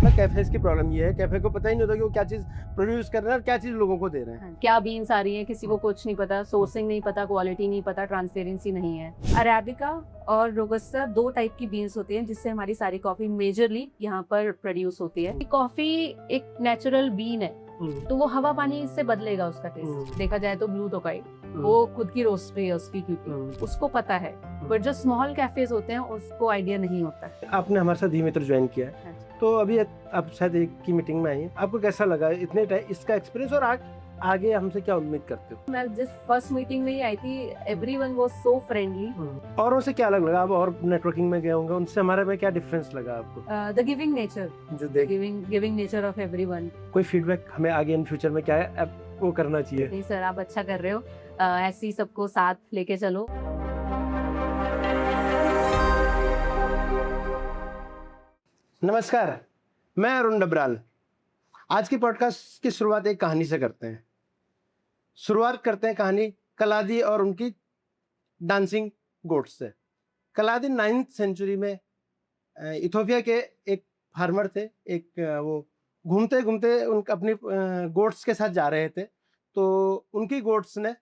Cafes की problem ये है, कैफे को पता ही नहीं होता कि वो क्या चीज़ प्रोड्यूस कर रहे हैं और क्या चीज़ लोगों को दे रहे हैं। क्या बीन्स आ रही हैं, किसी को कुछ नहीं पता, सोर्सिंग नहीं पता, क्वालिटी नहीं पता, ट्रांसपेरेंसी नहीं है। अरेबिका और रोबस्टा 2 टाइप की बीन्स होती हैं जिससे हमारी सारी कॉफी मेजरली यहाँ पर प्रोड्यूस होती है। कॉफी एक नेचुरल बीन है, तो वो हवा पानी से बदलेगा उसका टेस्ट। देखा जाए तो ब्लू टोकाई वो खुद की रोस्ट्री है उसकी, क्योंकि उसको पता है। बट जो स्मॉल कैफेज होते हैं उसको आइडिया नहीं होता। आपने हमारे साथ धीमित्र ज्वाइन किया है, तो अभी आप शायद एक की मीटिंग में आई हैं, आपको कैसा लगा इतने टाइम इसका एक्सपीरियंस, और आगे हमसे क्या उम्मीद करते हो? मैं जिस फर्स्ट मीटिंग में ही आई थी, एवरीवन वाज सो फ्रेंडली। औरों से क्या अलग लगा? आप और नेटवर्किंग में गए होंगे, उनसे हमारे में क्या डिफरेंस लगा आपको? द गिविंग नेचर, जो गिविंग नेचर ऑफ एवरीवन। कोई फीडबैक हमें आगे इन फ्यूचर में क्या है वो करना चाहिए? नहीं सर, आप अच्छा कर रहे हो, ऐसे ही सबको साथ लेके चलो। नमस्कार, मैं अरुण डबराल। आज की पॉडकास्ट की शुरुआत एक कहानी से करते हैं। शुरुआत करते हैं कहानी कलादी और उनकी डांसिंग गोट्स से। कलादी 9th सेंचुरी में इथोपिया के एक फार्मर थे। वो घूमते घूमते अपनी गोट्स के साथ जा रहे थे, तो उनकी गोट्स ने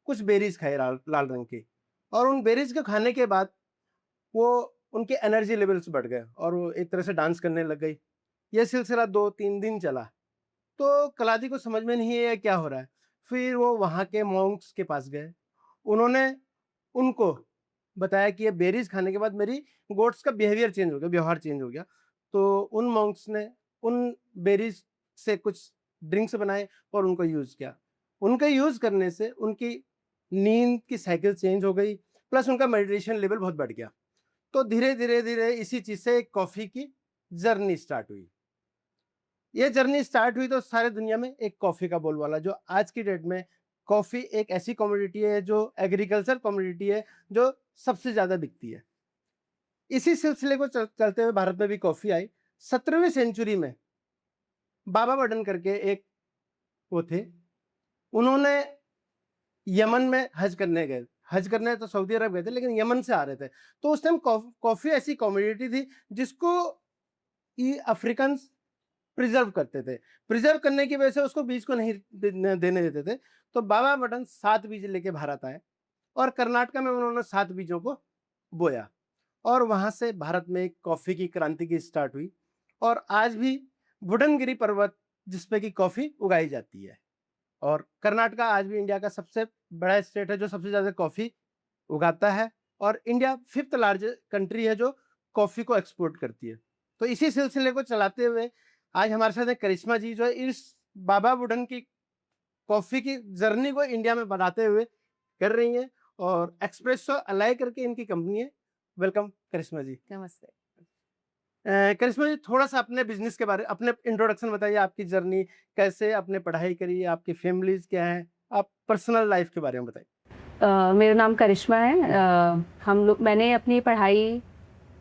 कुछ बेरीज खाई लाल रंग की, और उन बेरीज को खाने के बाद वो उनके एनर्जी लेवल्स बढ़ गए और वो एक तरह से डांस करने लग गई। यह सिलसिला 2-3 दिन चला, तो कलादी को समझ में नहीं आया क्या हो रहा है। फिर वो वहाँ के मॉन्क्स के पास गए, उन्होंने उनको बताया कि ये बेरीज खाने के बाद मेरी गोट्स का बिहेवियर चेंज हो गया, व्यवहार चेंज हो गया। तो उन मॉन्क्स ने उन बेरीज से कुछ ड्रिंक्स बनाए और उनको यूज़ किया। उनके यूज़ करने से उनकी नींद की साइकिल चेंज हो गई, प्लस उनका मेडिटेशन लेवल बहुत बढ़ गया। तो धीरे धीरे धीरे इसी चीज़ से एक कॉफ़ी की जर्नी स्टार्ट हुई। ये जर्नी स्टार्ट हुई तो सारे दुनिया में एक कॉफ़ी का बोलबाला, जो आज की डेट में कॉफ़ी एक ऐसी कमोडिटी है, जो एग्रीकल्चर कमोडिटी है, जो सबसे ज़्यादा बिकती है। इसी सिलसिले को चलते हुए भारत में भी कॉफ़ी आई। 17वीं सेंचुरी में बाबा बडन करके एक वो थे, उन्होंने यमन में हज करने गए। हज करने तो सऊदी अरब गए थे, लेकिन यमन से आ रहे थे। तो उस टाइम कॉफ़ी ऐसी कमोडिटी थी जिसको ये अफ्रीकन प्रिजर्व करते थे। प्रिजर्व करने की वजह से उसको बीज को नहीं देने देते थे। तो बाबा बटन 7 बीज लेके भारत आए और कर्नाटक में उन्होंने 7 बीजों को बोया, और वहाँ से भारत में कॉफ़ी की क्रांति की स्टार्ट हुई। और आज भी बुडनगिरी पर्वत जिसपे की कॉफ़ी उगाई जाती है, और कर्नाटक आज भी इंडिया का सबसे बड़ा स्टेट है जो सबसे ज़्यादा कॉफ़ी उगाता है, और इंडिया 5th लार्जेस्ट कंट्री है जो कॉफ़ी को एक्सपोर्ट करती है। तो इसी सिलसिले को चलाते हुए आज हमारे साथ एक करिश्मा जी, जो इस बाबा बुडन की कॉफ़ी की जर्नी को इंडिया में बनाते हुए कर रही हैं, और एक्सप्रेसो अलाइ करके इनकी कंपनी है। वेलकम करिश्मा जी। नमस्ते। करिश्मा जी, थोड़ा सा अपने बिजनेस के बारे, अपने इंट्रोडक्शन बताइए, आपकी जर्नी कैसे, आपने पढ़ाई करी, आपकी फैमिलीज क्या है, आप पर्सनल लाइफ के बारे में बताइए। मेरा नाम करिश्मा है। मैंने अपनी पढ़ाई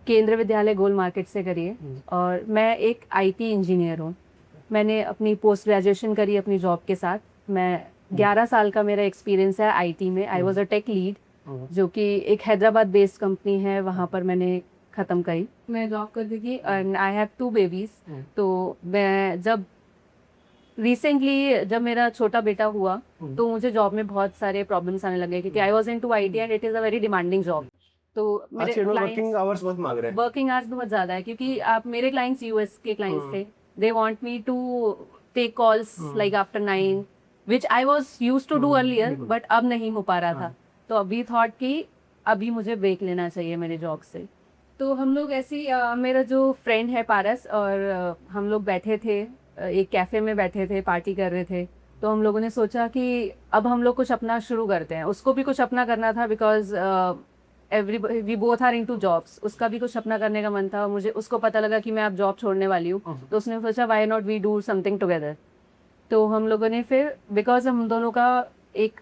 केंद्रीय विद्यालय गोल मार्केट से करी है, और मैं एक आईटी इंजीनियर हूँ। मैंने अपनी पोस्ट ग्रेजुएशन करी अपनी जॉब के साथ। मैं 11 साल का मेरा एक्सपीरियंस है आईटी में। I was a tech lead, जो कि एक हैदराबाद बेस्ड कंपनी है, वहाँ पर मैंने ख़त्म करी। मैं जॉब करती थी एंड आई हैव 2 बेबीज। तो मैं जब मेरा छोटा बेटा हुआ, तो मुझे जॉब में बहुत सारे प्रॉब्लम्स आने लगे, क्योंकि I was into IT and it is a very demanding job. तो मेरे वर्किंग आवर्स बहुत मांग रहे हैं। वर्किंग आवर्स बहुत ज़्यादा है, क्योंकि आप मेरे क्लाइंट्स यूएस के क्लाइंट्स थे। They want me to take calls like after 9, which I was used to do earlier, but अब नहीं हो पा रहा था। तो अभी थॉट कि अभी मुझे ब्रेक लेना चाहिए मेरे जॉब से। तो हम लोग मेरा जो फ्रेंड है पारस, और हम लोग बैठे थे एक कैफ़े में, बैठे थे, पार्टी कर रहे थे। तो हम लोगों ने सोचा कि अब हम लोग कुछ अपना शुरू करते हैं। उसको भी कुछ अपना करना था, because we both are into jobs. उसका भी कुछ अपना करने का मन था, मुझे उसको पता लगा कि मैं अब जॉब छोड़ने वाली हूँ। तो उसने सोचा why not we do something together. तो हम लोगों ने फिर, बिकॉज हम दोनों का एक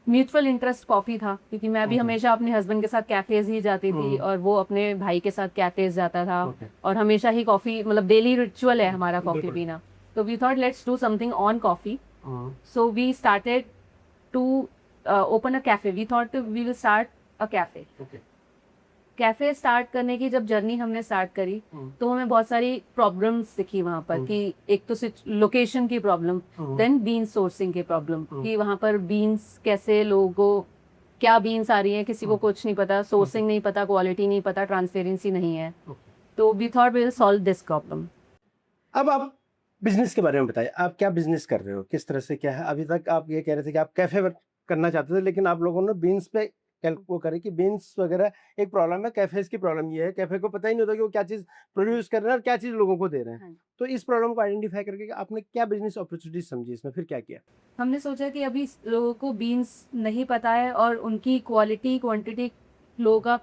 म्यूचुअल इंटरेस्ट कॉफ़ी था, क्योंकि मैं भी हमेशा अपने हस्बैंड के साथ कैफेज ही जाती थी, और वो अपने भाई के साथ कैफेज जाता था, और हमेशा ही कॉफ़ी, मतलब डेली रिचुअल है हमारा कॉफ़ी पीना। तो we thought let's do something on coffee. So we started to open a cafe. We thought we will start a cafe. Cafe start करने की जब जर्नी हमने स्टार्ट करी तो हमें बहुत सारी प्रॉब्लम्स दिखी वहाँ पर कि एक तो लोकेशन की प्रॉब्लम, देन बीन सोर्सिंग की प्रॉब्लम कि वहाँ पर बीन्स कैसे लोगों को क्या बीन्स आ रही हैं किसी को कुछ नहीं पता, सोर्सिंग नहीं पता, क्वालिटी नहीं पता, ट्रांसपेरेंसी नहीं है। तो we thought we will solve this problem. अब आप बिजनेस के बारे में बताइए, आप क्या बिजनेस कर रहे हो, किस तरह से क्या है? अभी तक आप ये कह रहे थे कि आप कैफे करना चाहते थे, लेकिन आप लोगों ने बीन्स पे वो करे कि बीन्स वगैरह एक प्रॉब्लम है, कैफेज की प्रॉब्लम ये है, कैफे को पता ही नहीं होता कि वो क्या चीज़ प्रोड्यूस कर रहे हैं और क्या चीज़ लोगों को दे रहे हैं। तो इस प्रॉब्लम को आइडेंटिफाई करके आपने क्या बिजनेस अपॉर्चुनिटी समझी, इसमें फिर क्या किया? हमने सोचा कि अभी लोगों को बीन्स नहीं पता है और उनकी क्वालिटी क्वांटिटी लोगों का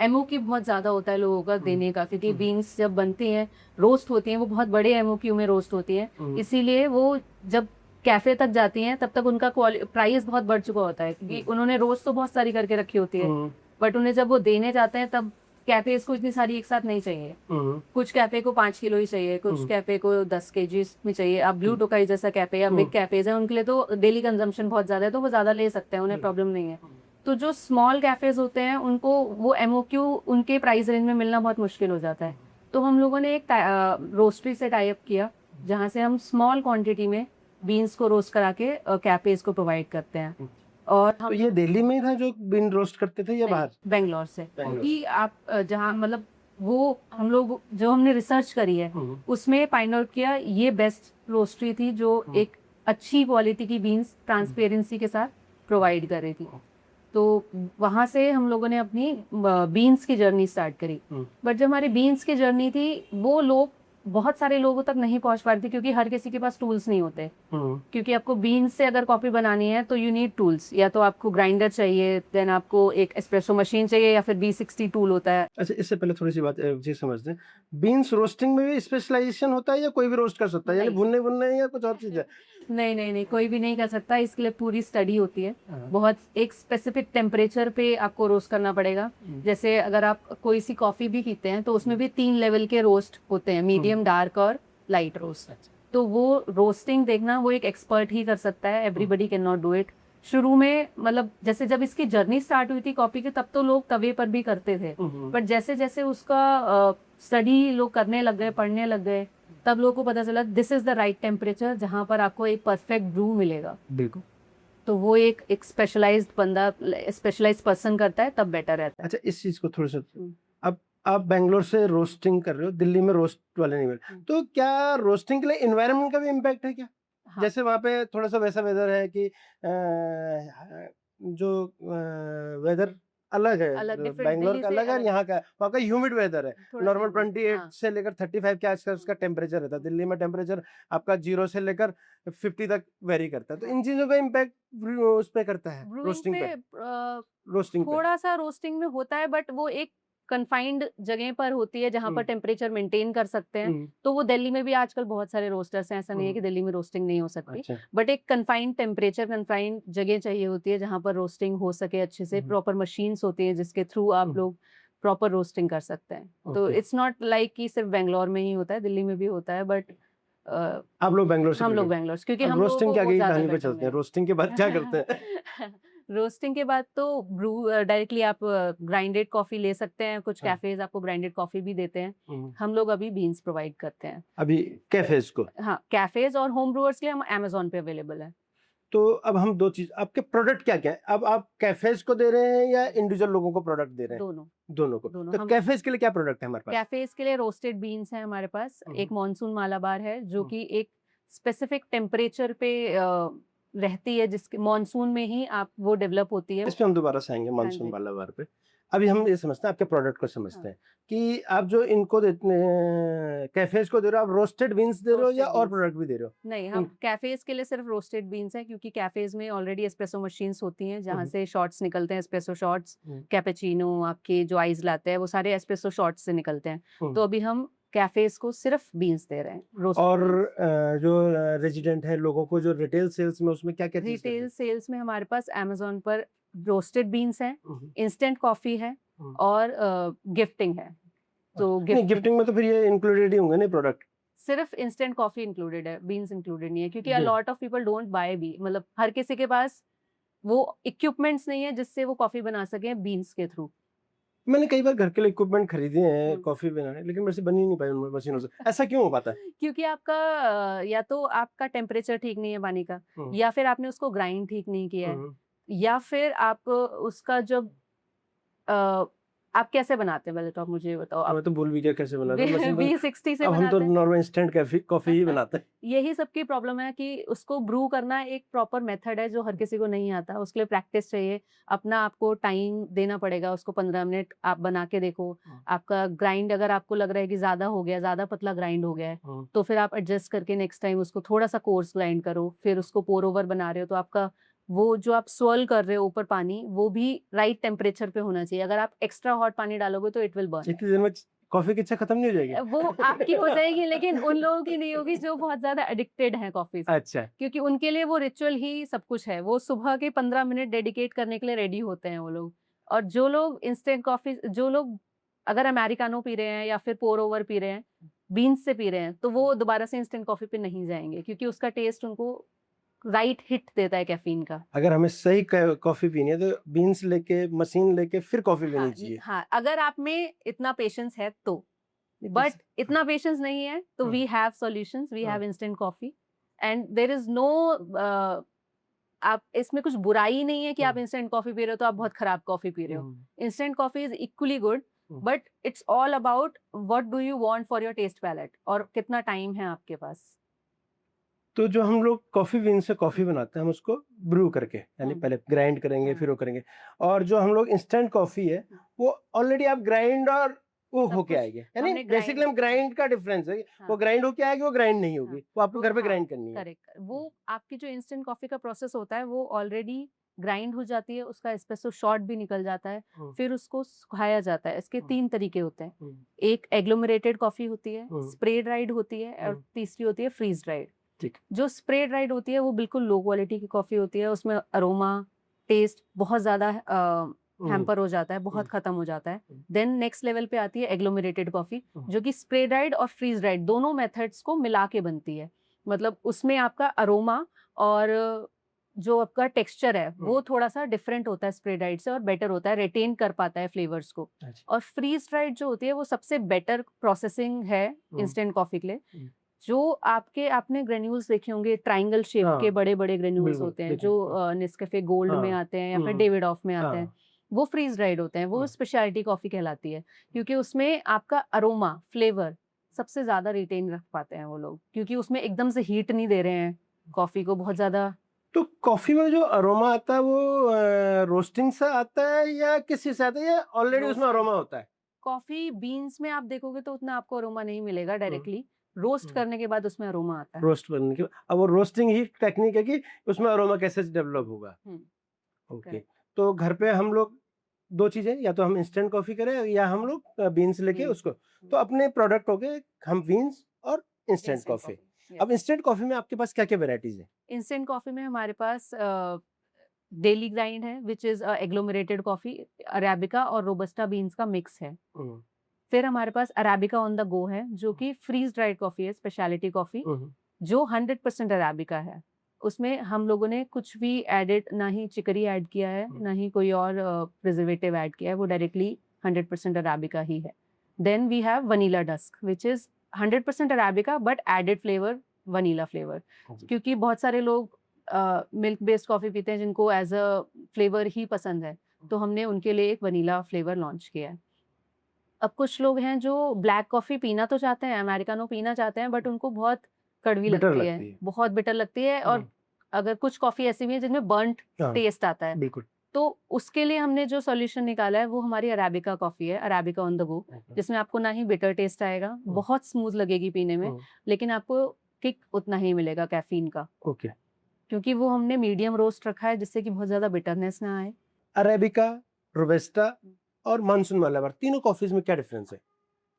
एमओक्यू बहुत ज़्यादा होता है लोगों का देने का, क्योंकि बीन्स जब बनती हैं रोस्ट होती हैं वो बहुत बड़े एमओक्यू में रोस्ट होती हैं, इसीलिए वो जब कैफे तक जाती हैं तब तक उनका प्राइस बहुत बढ़ चुका होता है, क्योंकि उन्होंने रोस्ट तो बहुत सारी करके रखी होती है, बट उन्हें जब वो देने जाते हैं तब कैफेज को इतनी सारी एक साथ नहीं चाहिए। कुछ कैफे को 5 किलो ही चाहिए, कुछ कैफे को 10 केजी में चाहिए। अब ब्लू टोकाई जैसा कैफे या बिग कैफेज है उनके लिए तो डेली कंजम्पशन बहुत ज्यादा है, तो वो ज्यादा ले सकते हैं, उन्हें प्रॉब्लम नहीं है। तो जो स्मॉल कैफेज होते हैं उनको वो एमओक्यू उनके प्राइस रेंज में मिलना बहुत मुश्किल हो जाता है। तो हम लोगों ने एक रोस्टरी से टाई अप किया जहाँ से हम स्मॉल क्वांटिटी में बीन्स को रोस्ट करा के कैफेज को प्रोवाइड करते हैं। और तो ये दिल्ली में ही था जो बीन रोस्ट करते थे या बाहर? बेंगलोर से, क्योंकि आप जहाँ मतलब वो हम लोग जो हमने रिसर्च करी है उसमें फाइंड आउट किया ये बेस्ट रोस्टरी थी जो एक अच्छी क्वालिटी की बीन्स ट्रांसपेरेंसी के साथ प्रोवाइड कर रही थी। तो वहाँ से हम लोगों ने अपनी बीन्स की जर्नी स्टार्ट करी। बट जब हमारी बीन्स की जर्नी थी वो लोग बहुत सारे लोगों तक नहीं पहुंच पा रहे थे, क्योंकि हर किसी के पास टूल्स नहीं होते। क्योंकि आपको बीन्स से अगर कॉफी बनानी है तो यू नीड टूल्स, या तो आपको ग्राइंडर चाहिए, देन आपको एक एस्प्रेसो मशीन चाहिए, या फिर B60 टूल होता है। अच्छा, इससे पहले थोड़ी सी बात चीज समझते हैं, बीन्स रोस्टिंग में भी स्पेशलाइजेशन होता है या कोई भी रोस्ट कर सकता है, यानी भुनने या कुछ और चीज है? नहीं, कोई भी नहीं कर सकता, इसके लिए पूरी स्टडी होती है। बहुत एक स्पेसिफिक टेम्परेचर पे आपको रोस्ट करना पड़ेगा। जैसे अगर आप कोई सी कॉफी भी पीते हैं तो उसमें भी 3 लेवल के रोस्ट होते हैं, मीडियम, डार्क और लाइट रोस्ट। तो वो रोस्टिंग देखना वो एक एक्सपर्ट ही कर सकता है, everybody can not do it. शुरू में मतलब जैसे जब इसकी जर्नी स्टार्ट हुई थी कॉफी की, तब तो लोग तवे पर भी करते थे, बट जैसे जैसे उसका स्टडी लोग करने लग गए, पढ़ने लग गए, तब लोगों को पता चला this is the right temperature जहाँ पर आपको एक परफेक्ट ब्रू मिलेगा। बिल्कुल। तो वो एक स्पेशलाइज्ड बंदा, स्पेशलाइज्ड पर्सन करता है, तब बेटर रहता है। अच्छा, इस चीज को थोड़ा सा, अब आप बेंगलोर से रोस्टिंग कर रहे हो, दिल्ली में रोस्ट वाले नहीं मिल, तो क्या रोस्टिंग के लिए एनवायरनमेंट का भी इम्पैक्ट है क्या? हाँ। जैसे वहाँ पे थोड़ा सा वैसा वेदर है कि जो वेदर अलग है, बेंगलोर का अलग है और यहाँ का, वहाँ का ह्यूमिड वेदर है, नॉर्मल 28 से लेकर 35 के आसपास का टेम्परेचर रहता है। दिल्ली में टेम्परेचर आपका 0 से लेकर 50 तक वेरी करता है। तो इन चीजों का इम्पैक्ट उस पे करता है, रोस्टिंग पे? रोस्टिंग पे थोड़ा सा रोस्टिंग में होता है, बट वो एक कन्फाइंड जगह पर होती है जहाँ पर टेम्परेचर मेंटेन कर सकते हैं। तो वो दिल्ली में भी आजकल बहुत सारे रोस्टर्स हैं, ऐसा नहीं है कि दिल्ली में रोस्टिंग नहीं हो सकती। अच्छा। बट एक कन्फाइंड टेम्परेचर, कन्फाइंड जगह चाहिए होती है जहाँ पर रोस्टिंग हो सके अच्छे से। प्रॉपर मशीन्स होती है जिसके थ्रू आप लोग प्रॉपर रोस्टिंग कर सकते हैं। तो इट्स नॉट लाइक कि सिर्फ बेंगलोर में ही होता है, दिल्ली में भी होता है, बट आप लोग बेंगलोर से हम लोग बिलोंग? बेंगलोर, क्योंकि अब हम लोगों रोस्टिंग को के वो आगे की ज्यादा कहानी पे बेटर चलते हैं, है। रोस्टिंग के बाद क्या करते हैं? रोस्टिंग के बाद तो ब्रू डायरेक्टली आप ग्राइंडेड कॉफी ले सकते हैं, कुछ हाँ। कैफेज आपको ग्राइंडेड कॉफी भी देते हैं। हम लोग अभी बीन्स प्रोवाइड करते हैं। अभी कैफेज को? हाँ, कैफेज और होम ब्रूअर्स के लिए हम Amazon पे अवेलेबल है। तो अब हम दो चीज, आपके प्रोडक्ट क्या क्या है? अब आप कैफेज को दे रहे हैं या इंडिविजुअल लोगों को प्रोडक्ट दे रहे हैं? दोनों दोनों को। दोनों तो हम कैफेज के लिए क्या प्रोडक्ट है हमारे पास? कैफेज के लिए रोस्टेड बीन्स है हमारे पास। एक मॉनसून मालाबार है जो कि एक स्पेसिफिक टेम्परेचर पे रहती है, जिसके मॉनसून में ही आप वो डेवलप होती है। इस पे हम दोबारा से आएंगे, मानसून वाला बार पे। अभी हम ये समझते हैं, आपके प्रोडक्ट को समझते हैं कि आप जो इनको देते हैं, कैफेज को दे रहे हो, आप रोस्टेड बीन्स दे रहे हो या और प्रोडक्ट भी दे रहे हो? नहीं, हम कैफेज के लिए सिर्फ रोस्टेड बीन्स है, क्योंकि कैफेज में ऑलरेडी एस्प्रेसो मशीन्स होती हैं जहाँ से शॉट्स निकलते हैं, एस्प्रेसो शॉट्स, कैपेचिनो आपके जो आइस लाते हैं वो सारे एस्प्रेसो शॉट्स से निकलते हैं। तो अभी हम कैफेज को सिर्फ बीन्स दे रहे हैं। और जो रेजिडेंट है, लोगों को जो रिटेल सेल्स में, उसमें क्या क्या चीज रिटेल सेल्स में हमारे पास Amazon पर रोस्टेड बीन्स हैं, इंस्टेंट कॉफी है और गिफ्टिंग है। तो गिफ्टिंग में तो फिर ये इंक्लूडेड ही होंगे नहीं प्रोडक्ट? सिर्फ इंस्टेंट कॉफी इंक्लूडेड है, बीन्स इंक्लूडेड नहीं है, क्योंकि a lot of people don't buy be, मतलब हर किसी के पास वो इक्विपमेंट्स नहीं है जिससे वो कॉफी बना सके बीन्स के थ्रू। मैंने कई बार घर के लिए इक्विपमेंट खरीदे हैं हम्म। कॉफी बनाने, लेकिन मेरे से बन ही नहीं पाई उन मशीनों से। ऐसा क्यों हो पाता है? क्योंकि आपका या तो आपका टेम्परेचर ठीक नहीं है पानी का, हम्म, या फिर आपने उसको ग्राइंड ठीक नहीं किया है, हम्म, या फिर आप उसका जब अ, आप कैसे बनाते हैं पहले तो आप मुझे ये बताओ। आप मैं तो भूल भी गया कैसे बनाता हूँ। मशीन तो V60 से अब हम तो बनाते हैं। नॉर्मल इंस्टेंट कॉफी ही बनाते हैं। यही सबकी प्रॉब्लम है कि उसको ब्रू करना एक प्रॉपर मेथड है जो हर किसी को नहीं आता। उसके लिए प्रैक्टिस चाहिए, अपना आपको टाइम देना पड़ेगा। उसको 15 मिनट आप बना के देखो। आपका ग्राइंड अगर आपको लग रहा है कि ज़्यादा हो गया, ज़्यादा पतला ग्राइंड हो गया है, तो फिर आप एडजस्ट करके नेक्स्ट टाइम उसको थोड़ा सा कोर्स ग्राइंड करो। फिर उसको पोर ओवर बना रहे हो तो आपका वो जो आप स्वर्ल कर रहे हो ऊपर पानी, वो भी राइट टेम्परेचर पे होना चाहिए। अगर आप एक्स्ट्रा हॉट पानी डालोगे तो इट विल बर्न। इतनी देर में कॉफी की इच्छा खत्म नहीं हो जाएगी? वो आपकी हो जाएगी, लेकिन उन लोगों की नहीं होगी जो बहुत ज़्यादा एडिक्टेड हैं कॉफ़ी से। अच्छा। क्योंकि उनके लिए वो रिचुअल ही सब कुछ है। वो सुबह के 15 मिनट डेडिकेट करने के लिए रेडी होते हैं वो लोग। और जो लोग इंस्टेंट कॉफ़ी, जो लोग अगर अमेरिकानो पी रहे हैं या फिर पोर ओवर पी रहे हैं, बीन्स से पी रहे हैं, तो वो दोबारा से इंस्टेंट कॉफ़ी पे नहीं जाएँगे, क्योंकि उसका टेस्ट उनको राइट हिट देता है कैफ़ीन का। अगर हमें सही कॉफी पीनी है तो बीन्स लेके, मशीन लेके फिर कॉफी पीनी हाँ, चाहिए। हाँ, अगर आप में इतना पेशेंस है तो। बट इतना पेशेंस नहीं है तो we have solutions, we have instant coffee and there is no, आप इसमें कुछ बुराई नहीं है कि आप इंस्टेंट कॉफी पी रहे हो तो आप बहुत खराब कॉफी पी रहे हो। Instant coffee is equally good, but it's all about what do you want for your taste palate और कितना टाइम है आपके पास। तो जो हम लोग कॉफी बीन से कॉफी बनाते हैं, हम उसको ब्रू करके, यानी पहले ग्राइंड करेंगे फिर वो करेंगे। और जो हम लोग इंस्टेंट कॉफी है वो ऑलरेडी आप ग्राइंड और वो सब होके कुछ आएगी, यानी हमने बेसिकली हम ग्राइंड का डिफरेंस है। वो ग्राइंड होके आएगी, वो ग्राइंड नहीं होगी, वो आपको घर पे ग्राइंड करनी है। करेक्ट, वो आपकी जो इंस्टेंट कॉफी का प्रोसेस होता है वो ऑलरेडी ग्राइंड हो जाती है, उसका एस्प्रेसो शॉट भी निकल जाता है, फिर उसको सुखाया जाता है। इसके 3 तरीके होते हैं। एक एग्लोमरेटेड कॉफी होती है, स्प्रे ड्राइड होती है, और तीसरी होती है फ्रीज ड्राइड। ठीक। जो स्प्रे ड्राइड होती है वो बिल्कुल लो क्वालिटी की कॉफी होती है, उसमें अरोमा, टेस्ट बहुत ज्यादा हैम्पर हो जाता है, बहुत खत्म हो जाता है। देन नेक्स्ट लेवल पे आती है एग्लोमरेटेड कॉफी, जो कि स्प्रे ड्राइड और फ्रीज ड्राइड दोनों मेथड्स को मिला के बनती है। मतलब उसमें आपका अरोमा और जो आपका टेक्सचर है वो थोड़ा सा डिफरेंट होता है स्प्रे ड्राइड से, और बेटर होता है, रिटेन कर पाता है फ्लेवर्स को। और फ्रीज ड्राइड जो होती है वो सबसे बेटर प्रोसेसिंग है इंस्टेंट कॉफी के लिए। जो आपने ग्रेन्यूल्स देखे होंगे, ट्राइंगल शेप के बड़े बड़े ग्रेन्यूल्स होते हैं, जो नेस्कैफे गोल्ड में आते हैं या फिर डेविड ऑफ में आते हैं, वो फ्रीज ड्राइड होते हैं। वो स्पेशलिटी कॉफी कहलाती है, क्योंकि उसमें आपका अरोमा, फ्लेवर सबसे ज्यादा रिटेन रख पाते हैं वो लोग, क्योंकि उसमें एकदम से हीट नहीं दे रहे हैं कॉफी को बहुत ज्यादा। तो कॉफी में जो अरोमा आता है वो रोस्टिंग से आता है या किसी से आता है, या ऑलरेडी उसमें अरोमा होता है? कॉफी बीन्स में आप देखोगे तो उतना आपको अरोमा नहीं मिलेगा डायरेक्टली, रोस्ट करने के बाद उसमें अरोमा आता है। रोस्ट करने के अब वो रोस्टिंग ही टेक्निक है कि उसमें अरोमा कैसे डेवलप होगा। ओके। तो घर पे हम लोग 2 चीजें, या तो हम इंस्टेंट कॉफी करें या हम लोग बीन्स लेके उसको, तो अपने प्रोडक्ट हो गए हम बीन्स और इंस्टेंट कॉफी। अब इंस्टेंट कॉफी में आपके पास क्या क्या वेराइटीज है? इंस्टेंट कॉफी में हमारे पास डेली ग्राइंड है, विच इज एग्लोमरेटेड कॉफी, अरेबिका और रोबस्टा बीन्स का मिक्स है। फिर हमारे पास अरेबिका ऑन द गो है, जो कि फ्रीज ड्राइड कॉफी है, स्पेशलिटी कॉफी, जो 100% अरेबिका है। उसमें हम लोगों ने कुछ भी एडेड, ना ही चिकरी ऐड किया है, ना ही कोई और प्रिजर्वेटिव ऐड किया है, वो डायरेक्टली 100% अरेबिका ही है। Then we have vanilla dusk, which is 100% arabica but added flavour vanilla flavour, क्योंकि बहुत सारे लोग मिल्क बेस्ड कॉफी पीते हैं जिनको एज अ फ्लेवर ही पसंद है, तो हमने उनके लिए एक वनीला फ्लेवर लॉन्च किया है। अब कुछ लोग हैं जो ब्लैक कॉफी पीना तो चाहते हैं, अमेरिकानो पीना चाहते हैं, बट उनको बहुत कड़वी लगती है, बहुत बिटर लगती है। और अगर कुछ कॉफी ऐसी भी है जिनमें बर्न्ट टेस्ट आता है, बिल्कुल, तो उसके लिए हमने जो सॉल्यूशन निकाला है वो हमारी अरेबिका कॉफी है, अरेबिका ऑन द गो, जिसमें आपको ना ही बिटर टेस्ट आएगा, बहुत स्मूथ लगेगी पीने में, लेकिन आपको किक उतना ही मिलेगा कैफीन का। ओके। क्योंकि वो हमने मीडियम रोस्ट रखा है, जिससे कि बहुत ज्यादा बिटरनेस ना आए। अरेबिका, रोबस्टा और मानसून मलाबार, तीनों कॉफीज में क्या डिफरेंस है?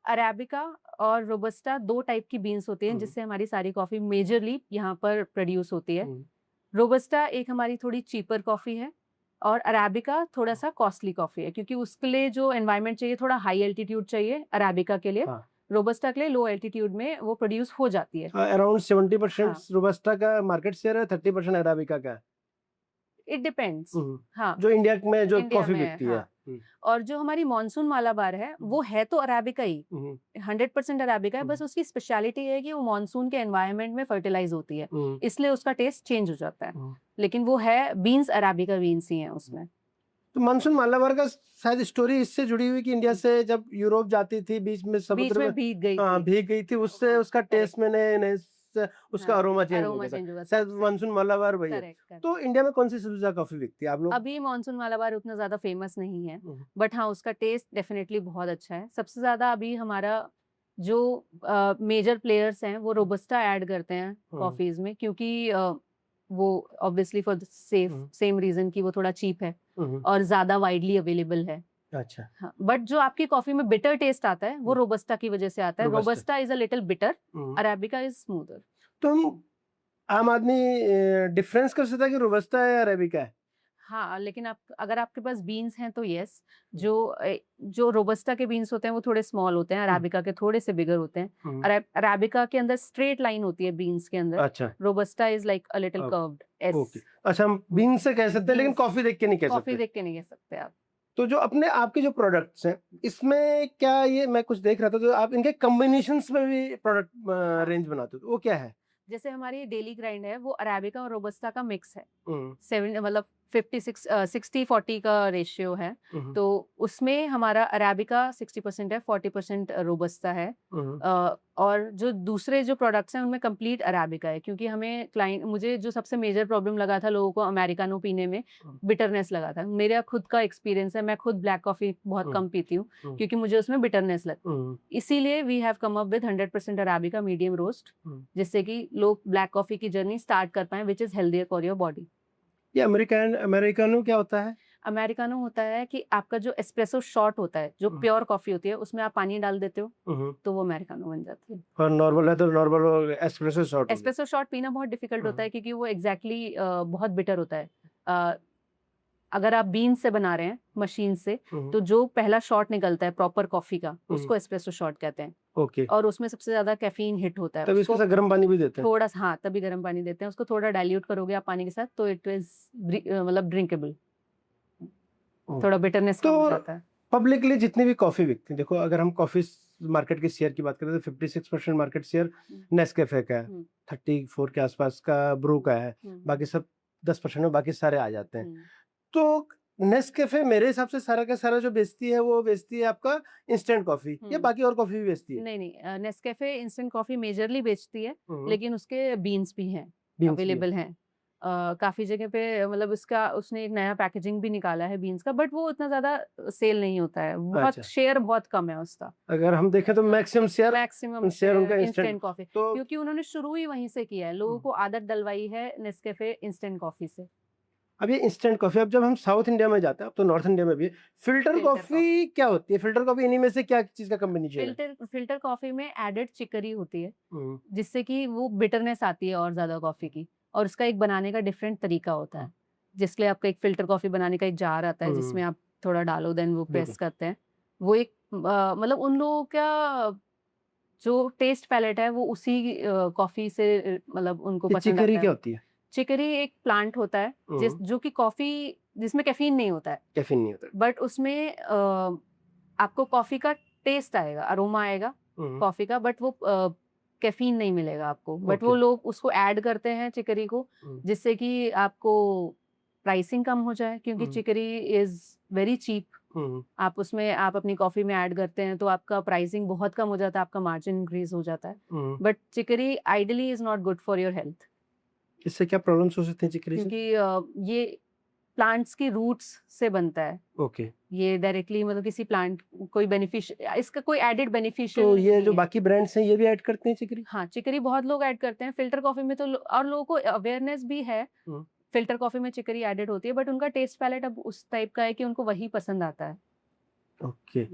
अरेबिका और रोबस्टा 2 टाइप की बीन्स होती हैं, जिससे हमारी सारी कॉफी मेजरली यहाँ पर प्रोड्यूस होती है। रोबस्टा एक हमारी थोड़ी चीपर कॉफी है, और अरेबिका थोड़ा सा कॉस्टली कॉफी है, क्योंकि उसके लिए जो एनवायरनमेंट चाहिए, थोड़ा हाई एल्टीट्यूड चाहिए अरेबिका के लिए। रोबस्टा के लिए लो एल्टीट्यूड में वो प्रोड्यूस हो जाती है। अराउंड 70% रोबस्टा का मार्केट शेयर है, 30% अरेबिका का। It depends. हाँ, जो इंडिया में जो कॉफी बिकती है। और जो हमारी मॉनसून मालाबार है वो है तो अराबिका ही, 100% अराबिका है, बस उसकी स्पेशलिटी है कि वो मॉनसून के एनवायरनमेंट में फर्टिलाइज होती है, इसलिए उसका टेस्ट चेंज हो जाता है, लेकिन वो है बीन्स अराबिका बीन्स ही हैं उसमें। तो मानसून मालाबार का शायद स्टोरी इससे जुड़ी हुई कि इंडिया से जब यूरोप जाती थी बीच में बीच समुद्र में में भीग गई हाँ थी, भीग गई थी, उससे उसका टेस्ट मैंने उसका हाँ, अरोमा चेंज हो अरोमा गया चेंज था, हुआ शायद था। मानसून मालाबार वही है। करेक्ट। तो इंडिया में कौन सी सबसे ज्यादा कॉफी बिकती है आप लोग? अभी मॉनसून मालाबार उतना ज्यादा फेमस नहीं है, हम्म, बट हाँ उसका टेस्ट डेफिनेटली बहुत अच्छा है। सबसे ज्यादा अभी हमारा जो मेजर प्लेयर्स हैं वो रोबस्टा ऐड करते हैं कॉफीज में, क्योंकि वो obviously for the same reason कि वो थोड़ा चीप है और ज्यादा वाइडली अवेलेबल है। अच्छा। हाँ, बट जो आपकी कॉफी में बिटर टेस्ट आता है वो रोबस्टा की वजह से आता है। Robusta. Robusta is a little bitter, arabica is smoother. तो हम आम आदमी डिफरेंस कर सकता है कि रोबस्टा है या अरेबिका है? हाँ, लेकिन आप अगर आपके पास बीन्स हैं तो यस, जो रोबस्टा के बीन्स होते हैं वो थोड़े स्मॉल होते हैं, अराबिका के थोड़े से बिगर होते हैं। अराबिका के अंदर स्ट्रेट लाइन होती है बीन्स के अंदर, अच्छा। Robusta is like a little curved S. Okay, अच्छा हम बीन से कह सकते हैं लेकिन Beans- कॉफी देख के नहीं कह कॉफी सकते। देख के नहीं कह सकते आप। तो जो अपने आपके जो प्रोडक्ट्स हैं इसमें क्या, ये मैं कुछ देख रहा था तो आप इनके कॉम्बिनेशंस में भी प्रोडक्ट रेंज बनाते हो, तो वो क्या है? जैसे हमारी डेली ग्राइंड है वो अराबिका और रोबस्टा का मिक्स है, हम्म, 7 मतलब 60-40 का रेशियो है। हम्म, तो उसमें हमारा अराबिका 60% है, 40% रोबस्टा है। और जो दूसरे जो प्रोडक्ट्स हैं उनमें कंप्लीट अराबिका है, क्योंकि मुझे जो सबसे मेजर प्रॉब्लम लगा था लोगों को अमेरिकानो पीने में, बिटरनेस लगा था। मेरा खुद का एक्सपीरियंस है, मैं खुद ब्लैक कॉफी बहुत कम पीती हूँ क्योंकि मुझे उसमें बिटरनेस लगती है। इसीलिए we have come up with 100% arabica medium roast, जिससे कि लोग ब्लैक कॉफी की जर्नी स्टार्ट कर पाए, which is healthier for your body. ये अमेरिकानो क्या होता है? अमेरिकानो होता है कि आपका जो एस्प्रेसो शॉट होता है, जो प्योर कॉफी होती है, उसमें आप पानी डाल देते हो तो वो अमेरिकानो बन जाती है। और नॉर्मल है तो normal espresso shot. Espresso shot पीना बहुत डिफिकल्ट होता है क्योंकि वो एग्जैक्टली बहुत बिटर होता है। अ, अगर आप बीन से बना रहे हैं मशीन से, तो जो पहला शॉट निकलता है प्रॉपर कॉफी का, उसको एस्प्रेसो शॉट कहते हैं। ओके। और उसमें सबसे ज्यादा कैफीन हिट होता है। तब इसके साथ गर्म पानी भी देते हैं? थोड़ा सा, हाँ, तभी गर्म पानी देते हैं। उसको थोड़ा डाइल्यूट करोगे आप पानी के साथ तो इट इज मतलब ड्रिंकेबल, थोड़ा बिटरनेस कम हो जाता है। पब्लिकली जितनी भी कॉफी बिकती है, देखो अगर हम कॉफी मार्केट के शेयर की बात करें तो 56% मार्केट शेयर नेस्कैफे का है, 34 के आसपास का ब्रू का है, बाकी सब 10% में बाकी सारे आ जाते हैं। तो नेस्कैफे मेरे हिसाब से सारा का सारा जो बेचती है वो बेचती है आपका इंस्टेंट कॉफी, या बाकी और कॉफी भी बेचती है? नहीं, नेस्कैफे इंस्टेंट कॉफी मेजरली बेचती है, लेकिन उसके बीन्स भी हैं, अवेलेबल हैं। काफी जगह पे, मतलब उसने एक नया पैकेजिंग भी निकाला है बीन्स का, बट वो उतना ज्यादा सेल नहीं होता है, बहुत शेयर बहुत कम है उसका। अगर हम देखें तो मैक्सिमम शेयर उनका इंस्टेंट कॉफी, तो क्योंकि उन्होंने शुरू ही वहीं से किया है, लोगों को आदत डलवाई है नेस्कैफे इंस्टेंट कॉफी से। अब ये इंस्टेंट कॉफी, अब जब हम साउथ इंडिया में जाते हैं, अब तो नॉर्थ इंडिया में भी फिल्टर कॉफी क्या होती है? फिल्टर कॉफी इन्हीं में से क्या चीज का कॉम्बिनेशन है? फिल्टर कॉफी में एडेड चिकरी होती है, जिससे कि वो बिटरनेस आती है और ज्यादा कॉफी की, और उसका एक बनाने का डिफरेंट तरीका होता है। जिसके लिए आपका एक फिल्टर कॉफी बनाने का एक जार आता है जिसमें आप थोड़ा डालो, देन वो प्रेस करते हैं। वो एक मतलब उन लोगों का जो टेस्ट पैलेट है वो उसी कॉफी से मतलब उनको पसंद आता चिकरी है। क्या होती है? चिकरी एक प्लांट होता है जो कि कॉफी, जिसमें कैफीन नहीं होता है, कैफीन नहीं होता, बट उसमें आपको कॉफी का टेस्ट आएगा, अरोमा आएगा कॉफी का, बट वो कैफीन नहीं मिलेगा आपको। बट वो लोग उसको ऐड करते हैं चिकरी को, जिससे कि आपको प्राइसिंग कम हो जाए, क्योंकि चिकरी इज वेरी चीप। आप अपनी कॉफी में ऐड करते हैं तो आपका प्राइसिंग बहुत कम हो जाता है, आपका मार्जिन इंक्रीज हो जाता है। But chicory ideally is not good for your health. इससे क्या प्रॉब्लम्स हो सकती हैं चिकरी से? क्योंकि ये प्लांट्स की रूट्स से बनता है। ओके। ये डायरेक्टली मतलब किसी प्लांट कोई इसका कोई एडेड बेनिफिशियल तो ये जो बाकी ब्रांड्स हैं ये भी ऐड करते हैं चिकरी? हाँ, चिकरी बहुत लोग ऐड करते हैं फिल्टर कॉफी में, तो और लोगों को अवेयरनेस भी है फिल्टर कॉफी में चिकरी एडेड होती है, बट उनका टेस्ट पैलेट अब उस टाइप का है कि उनको वही पसंद आता है। ओके।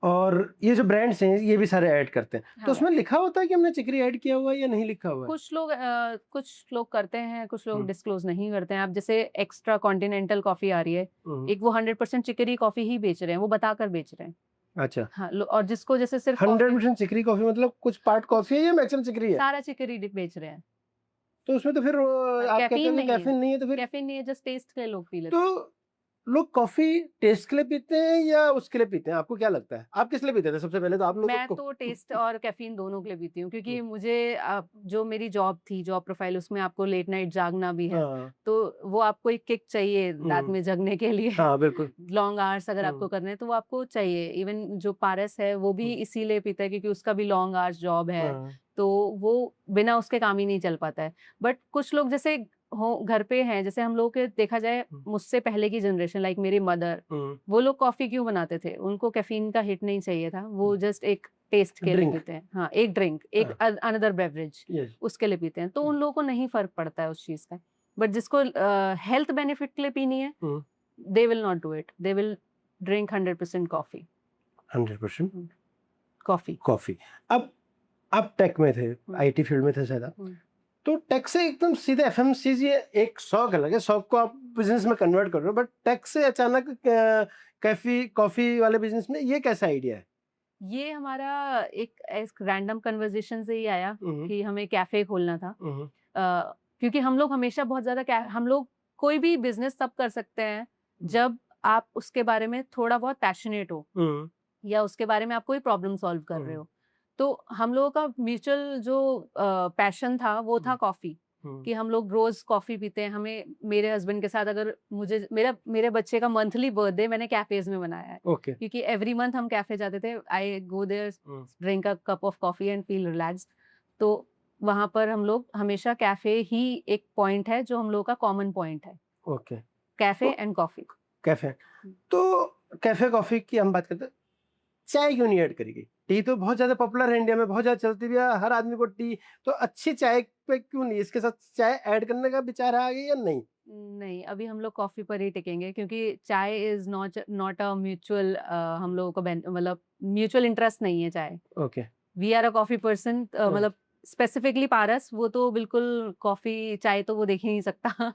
और ये जो ब्रांड्स हैं ये भी सारे ऐड करते हैं, तो उसमें लिखा होता है कि हमने चिकरी ऐड किया हुआ है या नहीं लिखा हुआ है? कुछ लोग करते हैं, कुछ लोग डिस्क्लोज नहीं करते हैं। अब जैसे एक्स्ट्रा कॉन्टिनेंटल कॉफी आ रही है, एक वो 100% चिकरी कॉफी ही बेच रहे हैं, वो बताकर बेच रहे हैं। अच्छा। हाँ, और जिसको जैसे सिर्फ 100% चिकरी कॉफी मतलब कुछ पार्ट कॉफी है या मैक्सिमम चिकरी है? सारा चिकरी बेच रहे हैं। तो उसमें तो फिर आप कहते हैं कैफीन नहीं है, तो फिर कैफीन नहीं है, जस्ट टेस्ट के लोग पी लेते हैं। तो लोग कॉफी टेस्ट के लिए पीते हैं या उसके लिए पीते हैं, आपको क्या लगता है? आप किस लिए पीते थे सबसे पहले? तो आप लोग मैं तो टेस्ट और कैफीन दोनों के लिए पीती हूँ, क्योंकि मुझे जो मेरी जॉब थी, जॉब प्रोफाइल, उसमें आपको लेट नाइट जागना भी है, हाँ, तो वो आपको एक किक चाहिए रात में जगने के लिए। हाँ, बिल्कुल। लॉन्ग आवर्स अगर आपको करने हैं तो वो आपको चाहिए। इवन जो पारस है वो भी इसीलिए पीता है क्योंकि उसका भी लॉन्ग आवर्स जॉब है, हाँ, तो वो बिना उसके काम ही नहीं चल पाता है। बट कुछ लोग जैसे हो घर पे हैं, जैसे हम लोग के देखा जाए मुझसे पहले की जनरेशन, लाइक मेरी मदर, वो लोग कॉफी क्यों बनाते थे? उनको कैफीन का हिट नहीं चाहिए था, वो जस्ट एक टेस्ट के लिए ड्रिंक। पीते हैं। हाँ, एक ड्रिंक, एक अनदर बेवरेज, यस। उसके लिए पीते हैं, तो उन लोगों को नहीं फर्क पड़ता है उस चीज का। बट जिसको हेल्थ बेनिफिट के लिए पीनी है, they will not do it, they will drink 100% coffee. 100% coffee. Coffee. अब आप टेक में थे, आईटी फील्ड में थे शायद आप। तो टेक से एकदम सीधे एफएमसीजी, एक शौक अलग है, शौक को आप बिजनेस में कन्वर्ट कर रहे हो, बट टेक से अचानक कैफी कॉफी वाले बिजनेस में ये कैसा आइडिया है? ये हमारा एक रैंडम कन्वर्सेशन से ही आया कि हमें कैफे खोलना था। क्योंकि हम लोग हमेशा बहुत ज्यादा हम लोग कोई भी बिजनेस तब कर सकते हैं जब आप उसके बारे में थोड़ा बहुत पैशनेट हो, या उसके बारे में आप कोई प्रॉब्लम सॉल्व कर रहे हो। तो हम लोगों का म्यूचुअल जो पैशन था वो था कॉफी, कि हम लोग रोज कॉफी पीते हैं। हमें, मेरे हस्बैंड के साथ, अगर मुझे मेरे बच्चे का मंथली बर्थडे मैंने कैफेज में मनाया है, ओके। क्योंकि एवरी मंथ हम कैफे जाते थे। I go there, drink a cup of coffee and feel relaxed. तो वहां पर हम लोग हमेशा, कैफे ही एक पॉइंट है जो हम लोग का कॉमन पॉइंट है, ओके। कैफे तो एंड कॉफी। कैफे, तो कैफे कॉफी की हम बात करते हैं, चाय क्यों नहीं ऐड करी गई? टी तो बहुत ज्यादा पॉपुलर है, इंडिया में बहुत ज्यादा चलती भी है, हर आदमी को टी। तो अच्छी चाय पे क्यों नहीं इसके साथ चाय ऐड करने का विचार आ गया या नहीं? नहीं, अभी हम लोग कॉफी पर ही टिकेंगे, क्योंकि चाय इज नॉट अ म्यूचुअल, हम लोगों को मतलब म्यूचुअल इंटरेस्ट नहीं है चाय। Okay. We are a coffee person, मतलब स्पेसिफिकली पारस, वो तो बिल्कुल कॉफी चाय तो वो देख ही नहीं सकता।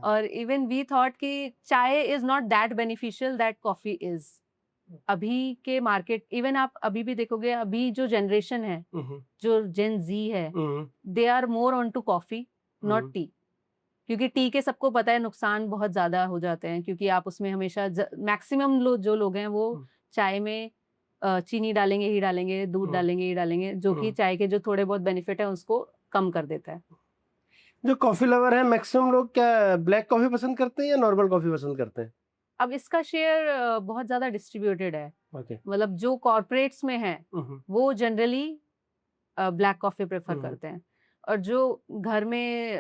और इवन वी थॉट कि चाय is not that beneficial that coffee is. अभी के मार्केट, इवन आप अभी भी देखोगे, अभी जो जनरेशन है, जो जेन जी है, they are more on to coffee, not tea. क्योंकि टी के सबको पता है नुकसान बहुत ज्यादा हो जाते हैं, क्योंकि आप उसमें हमेशा मैक्सिमम जो लोग हैं वो चाय में चीनी डालेंगे ही डालेंगे, दूध डालेंगे ही डालेंगे, जो कि चाय के जो थोड़े बहुत बेनिफिट है उसको कम कर देता है। जो कॉफी लवर है, मैक्सिमम लोग क्या ब्लैक कॉफी पसंद करते हैं या नॉर्मल कॉफी पसंद करते हैं? अब इसका शेयर बहुत ज्यादा डिस्ट्रीब्यूटेड है। ओके। मतलब जो कॉर्पोरेट्स में है वो जनरली ब्लैक कॉफी प्रेफर करते हैं, और जो घर में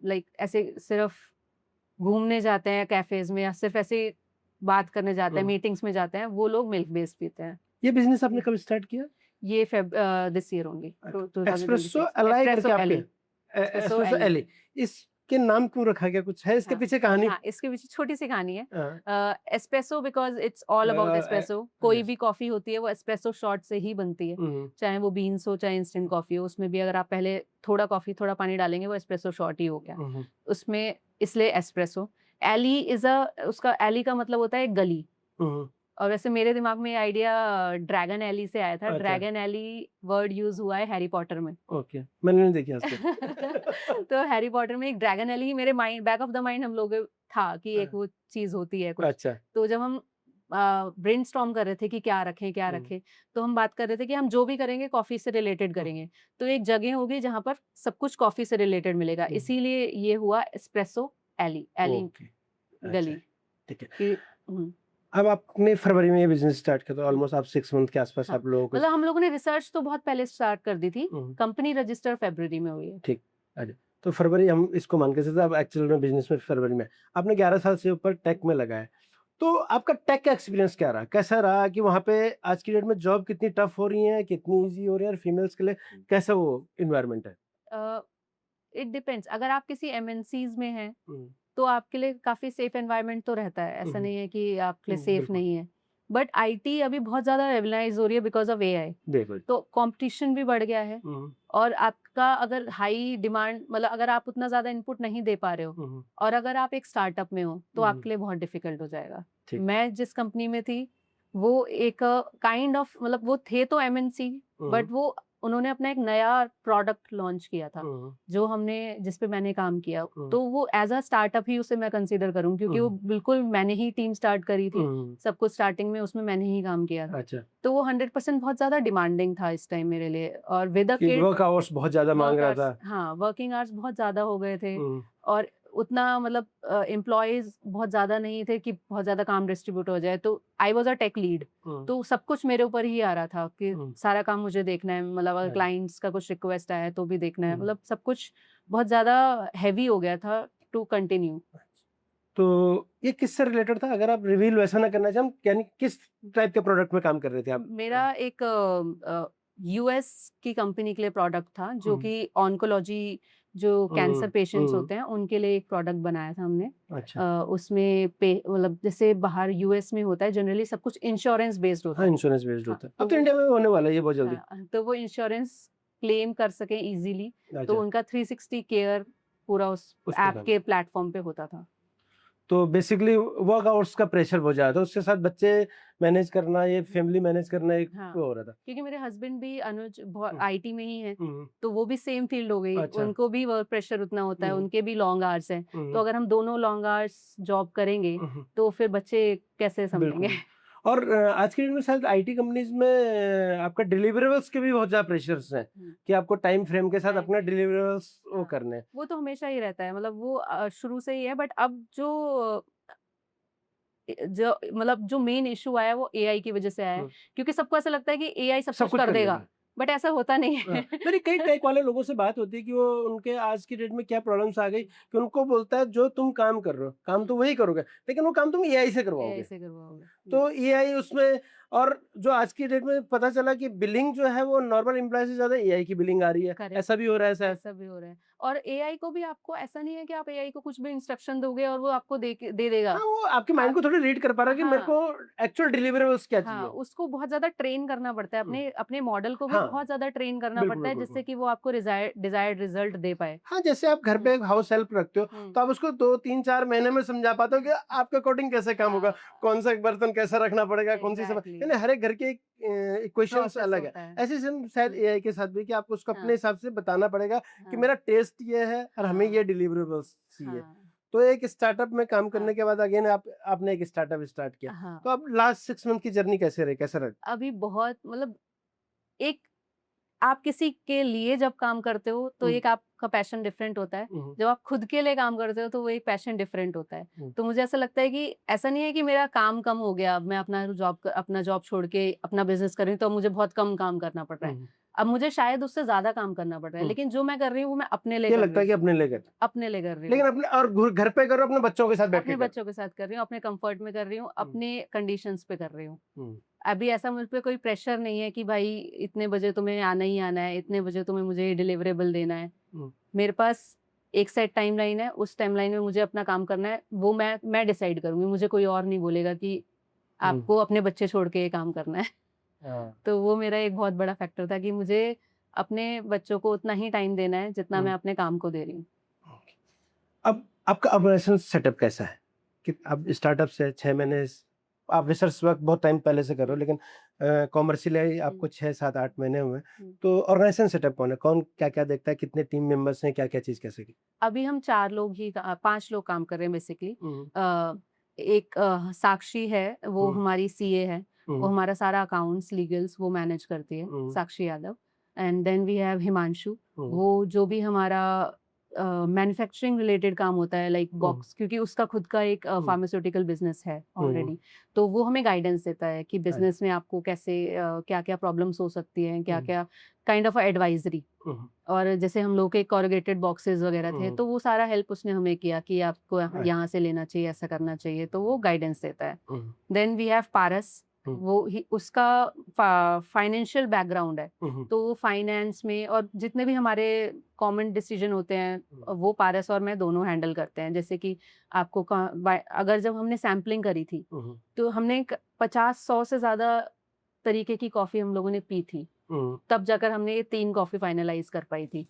लाइक ऐसे सिर्फ घूमने जाते हैं कैफेज में, या सिर्फ ऐसे बात करने जाते हैं, मीटिंग्स में जाते हैं, वो लोग मिल्क बेस्ड पीते हैं। ये बिजनेस आपने कब स्टार्ट किया? ये this year only, espresso ally करके आपके एस्प्रेसो एली। एली, इसके नाम क्यों रखा गया? कुछ है इसके पीछे कहानी? हाँ, इसके पीछे छोटी सी कहानी है। हाँ। Espresso because it's all about espresso. कोई भी कॉफी होती है वो एस्प्रेसो शॉट से ही बनती है, चाहे वो बीन्स हो चाहे इंस्टेंट कॉफी हो। उसमें भी अगर आप पहले थोड़ा कॉफी थोड़ा पानी डालेंगे, वो एस्प्रेसो शॉट ही हो गया उसमें, इसलिए एस्प्रेसो। एली इज उसका एली का मतलब होता है एक गली। और वैसे मेरे दिमाग में ये आइडिया ड्रैगन एली से आया था। अच्छा। ड्रैगन एली वर्ड यूज हुआ है हैरी पॉटर में। ओके, मैंने नहीं देखी आज तक। तो हैरी पॉटर में एक ड्रैगन एली मेरे mind, back of the mind हम लोग था कि एक वो चीज होती है कुछ। अच्छा। तो जब हम ब्रेनस्टॉर्म कर रहे थे कि क्या रखें, तो हम बात कर रहे थे कि हम जो भी करेंगे कॉफी से रिलेटेड करेंगे। तो एक जगह होगी जहां पर सब कुछ कॉफी से रिलेटेड मिलेगा, इसीलिए ये हुआ एस्प्रेसो एली गली। ठीक है। कि अब आपने फरवरी में ये बिजनेस स्टार्ट किया, तो ऑलमोस्ट आप 6 मंथ के आसपास आप लोगों को, मतलब हम लोगों ने रिसर्च तो बहुत पहले स्टार्ट कर दी थी। कंपनी रजिस्टर फरवरी में हुई है। ठीक। अच्छा, तो फरवरी हम इसको मान के चलते हैं, अब एक्चुअल में बिजनेस में फरवरी में आपने 11 साल से ऊपर टेक में लगाया। तो आपका टेक का एक्सपीरियंस क्या रहा? कैसा रहा कि वहाँ पे आज की डेट में जॉब कितनी टफ हो रही है, कितनी इजी हो रही है, और फीमेल्स के लिए कैसा वो इन्वायरमेंट है? It depends. अगर आप किसी एमएनसीज में हैं तो आपके लिए काफी सेफ एनवायरनमेंट तो रहता है, ऐसा नहीं है कि आपके लिए सेफ नहीं है। बट आईटी अभी बहुत ज्यादा रेवलाइज हो रही है बिकॉज ऑफ एआई, तो कंपटीशन भी बढ़ गया है। और आपका अगर हाई डिमांड, मतलब अगर आप उतना ज्यादा इनपुट नहीं दे पा रहे हो, और अगर आप एक स्टार्टअप में हो, तो आपके लिए बहुत डिफिकल्ट हो जाएगा। मैं जिस कंपनी में थी वो एक काइंड ऑफ, मतलब वो थे तो एमएनसी, बट वो उन्होंने अपना एक नया प्रोडक्ट लॉन्च किया था जो हमने जिस पे मैंने काम किया, तो वो एज अ स्टार्टअप ही उसे मैं कंसीडर करूँ, क्योंकि वो बिल्कुल मैंने ही टीम स्टार्ट करी थी, सब कुछ स्टार्टिंग में उसमें मैंने ही काम किया था। अच्छा, तो वो 100% बहुत ज्यादा डिमांडिंग था इस टाइम मेरे लिए, और with a kid work hours बहुत ज्यादा मांग रहा था। हाँ, वर्किंग आवर्स बहुत ज्यादा हो गए थे, हम्म, और उतना मतलब एम्प्लॉयज बहुत ज्यादा नहीं थे कि बहुत ज्यादा काम डिस्ट्रीब्यूट हो जाए। तो I was a tech lead, तो सब कुछ मेरे ऊपर ही आ रहा था कि सारा काम मुझे देखना है, मतलब अगर अच्छा। क्लाइंट्स का कुछ रिक्वेस्ट आया है तो भी देखना है, हम्म। मतलब सब कुछ बहुत ज्यादा हैवी हो गया था टू कंटिन्यू। तो ये किससे रिलेटेड था, अगर आप रिवील वैसा ना करना चाहें, यानी किस टाइप के प्रोडक्ट में काम कर रहे थे आप? मेरा एक यूएस की कंपनी के लिए प्रोडक्ट था जो कि ऑन्कोलॉजी, जो कैंसर पेशेंट्स होते हैं उनके लिए एक प्रोडक्ट बनाया था हमने। अच्छा, उसमें मतलब जैसे बाहर यूएस में होता है जनरली सब कुछ इंश्योरेंस बेस्ड होता हाँ, है। इंश्योरेंस बेस्ड हाँ, होता है, तो अब तो वो इंडिया में होने वाला है ये बहुत जल्दी। तो वो इंश्योरेंस क्लेम कर सके इजीली, तो अच्छा, उनका 360 केयर पूरा उस उस पे ऐप काम। के प्लेटफॉर्म पे होता था। तो बेसिकली वर्क आवर्स का प्रेशर बहुत ज्यादा था, उसके साथ बच्चे मैनेज करना, ये फैमिली मैनेज करना एक हाँ, वो हो रहा था। क्योंकि मेरे हस्बैंड भी अनुज बहुत हम्म, आईटी में ही है, हम्म, तो वो भी सेम फील्ड हो गई, अच्छा, उनको भी वर्क प्रेशर उतना होता है, हम्म, उनके भी लॉन्ग आवर्स हैं। तो हम्म, अगर हम दोनों लॉन्ग आवर्स जॉब करेंगे हम्म, तो फिर बच्चे कैसे बिल्कुल। संभलेंगे? और आज के डेट में शायद आईटी कंपनीज में आपका डिलीवरेबल्स के भी बहुत ज्यादा प्रेशर्स हैं कि आपको टाइम फ्रेम के साथ Time अपना frame, डिलीवरेबल्स वो हाँ, करने हैं। वो तो हमेशा ही रहता है, मतलब वो शुरू से ही है, बट अब जो मतलब जो मेन इशू आया वो एआई की वजह से आया है, हम्म, क्योंकि सबको ऐसा लगता है कि एआई सब सब कुछ कुछ कर कर देगा, लेगा। बट ऐसा होता नहीं हाँ, है। मेरी कई टेक वाले लोगों से बात होती है कि वो उनके आज की डेट में क्या प्रॉब्लम्स आ गई कि उनको बोलता है जो तुम काम कर रहे हो काम तो वही करोगे, लेकिन वो काम तुम एआई से एआई करवाओगे। से करवाओगे। तो एआई उसमें, और जो आज की डेट में पता चला कि बिलिंग जो है वो नॉर्मल एम्प्लॉय से ज्यादा एआई की बिलिंग आ रही है, करेक्ट, ऐसा भी हो रहा है शायद। ऐसा भी हो रहा है। और एआई को भी आपको ऐसा नहीं है कि आप एआई को कुछ भी इंस्ट्रक्शन दोगे और वो आपको दे देगा। हाँ, वो आपके माइंड को आप थोड़ी रीड कर पा रहा है कि मेरे हाँ, को एक्चुअल डिलीवरेबल्स क्या हाँ, चाहिए। उसको बहुत ज़्यादा ट्रेन करना पड़ता है, हम्म, अपने अपने मॉडल को भी हाँ, बहुत ज़्यादा ट्रेन करना बिल्कुल पड़ता है, बिल्कुल बिल्कुल। जिससे कि वो आपको डिज़ायर्ड रिज़ल्ट दे पाए। हाँ, जैसे आप घर हुँ, पे एक हाउस हेल्प रखते हो हुँ। तो आप उसको 2 3 4 महीने में समझा पाते हो कि आपके अकॉर्डिंग कैसे काम होगा, हाँ, कौन सा बर्तन कैसा रखना पड़ेगा, कौन सी समय, एग्ज़ैक्टली, यानी हर एक घर के इक्वेशंस प्रोसेस अलग है। होता है। ऐसे सेम शायद हुँ, एआई के साथ भी कि आपको उसको अपने हाँ, हिसाब से बताना पड़ेगा कि हाँ, मेरा टेस्ट ये है और हमें हाँ, ये डिलीवरेबल्स चाहिए। हाँ, तो एक स्टार्टअप में काम हाँ, करने के बाद अगेन आपने एक स्टार्टअप स्टार्ट किया। हाँ। तो अब लास्ट 6 मंथ की जर्नी कैसे रही, कैसा रहा? अभी बहुत मतलब एक आप किसी के लिए जब काम करते हो तो हम्म, एक आपका पैशन डिफरेंट होता है। हम्म, जब आप खुद के लिए काम करते हो तो वो एक पैशन डिफरेंट होता है। हम्म, तो मुझे ऐसा लगता है कि ऐसा नहीं है कि मेरा काम कम हो गया, अब मैं अपना जॉब छोड़ के अपना बिज़नेस कर रही हूँ तो अब मुझे बहुत कम काम करना पड़ रहा है। हम्म, अब मुझे शायद उससे ज़्यादा काम करना पड़ रहा है, हम्म। लेकिन जो मैं कर रही हूँ वो मैं अपने लिए ये कर लगता रही है हूँ। कि अपने लिए कर, अपने लिए कर रही हूँ। लेकिन अपने और घर पे करो, अपने बच्चों के साथ बैठ के अपने कर। बच्चों के साथ कर रही हूँ, अपने कम्फर्ट में कर रही हूँ, हम्म, अपने कंडीशंस पे कर रही हूँ। हम्म, अभी ऐसा मुझ पे कोई प्रेशर नहीं है कि भाई इतने बजे तुम्हें आना ही आना है, इतने बजे तुम्हें मुझे डिलीवरेबल देना है। हम्म, मेरे पास एक सेट टाइमलाइन है, उस टाइमलाइन में मुझे अपना काम करना है, वो मैं डिसाइड करूँगी, मुझे कोई और नहीं बोलेगा कि हम्म, आपको अपने बच्चे छोड़ के ये काम करना है। हाँ, तो वो मेरा एक बहुत बड़ा फैक्टर था कि मुझे अपने बच्चों को उतना ही टाइम देना है जितना मैं हम्म। अपने काम को दे रही हूँ। अब आपका ऑपरेशन सेटअप कैसा है कि आप स्टार्टअप से 6 महीने आप रिसर्च वर्क बहुत टाइम पहले से कर रहे हो, हुँ, लेकिन कॉमर्शियली हुँ, आपको 6 7 8 महीने हुए, हुँ। तो ऑर्गेनाइजेशन सेटअप कौन है, कौन क्या क्या देखता है, कितने टीम मेंबर्स हैं, क्या क्या चीज़ कैसे की? अभी हम 4 लोग ही 5 लोग काम कर रहे हैं बेसिकली। हम्म, अ, एक साक्षी है, वो हम्म, हमारी सीए है, वो हम्म, हमारा सारा अकाउंट्स, लीगल्स वो मैनेज करती है, hmm, Sakshi Yadav. And then we have Himanshu, hmm, वो जो भी हमारा मैन्युफैक्चरिंग रिलेटेड काम होता है लाइक हम्म, बॉक्स, क्योंकि उसका खुद का एक हम्म, फार्मास्यूटिकल बिज़नेस है हम्म, ऑलरेडी। तो वो हमें गाइडेंस देता है कि अच्छा, बिज़नेस में आपको कैसे क्या-क्या प्रॉब्लम्स हो सकती हैं, हम्म, क्या-क्या काइंड ऑफ एडवाइज़री। हम्म, और जैसे हम लोग के कोरुगेटेड बॉक्सेस वगैरह थे, हम्म, तो वो सारा हेल्प उसने हमें किया कि आपको अच्छा, यहाँ से लेना चाहिए, ऐसा करना चाहिए, तो वो गाइडेंस देता है। हम्म, देन वी हैव पारस, हम्म, वो ही उसका फाइनेंशियल बैकग्राउंड है, हम्म, तो वो फाइनेंस में और जितने भी हमारे कॉमन डिसीजन होते हैं, वो पारस और मैं दोनों हैंडल करते हैं। जैसे कि आपको अगर जब हमने सैम्पलिंग करी थी, हम्म, तो हमने 50-100 से ज़्यादा तरीके की कॉफ़ी हम लोगों ने पी थी। हम्म। तब जाकर हमने ये 3 कॉफ़ी फाइनलाइज़ कर पाई थी।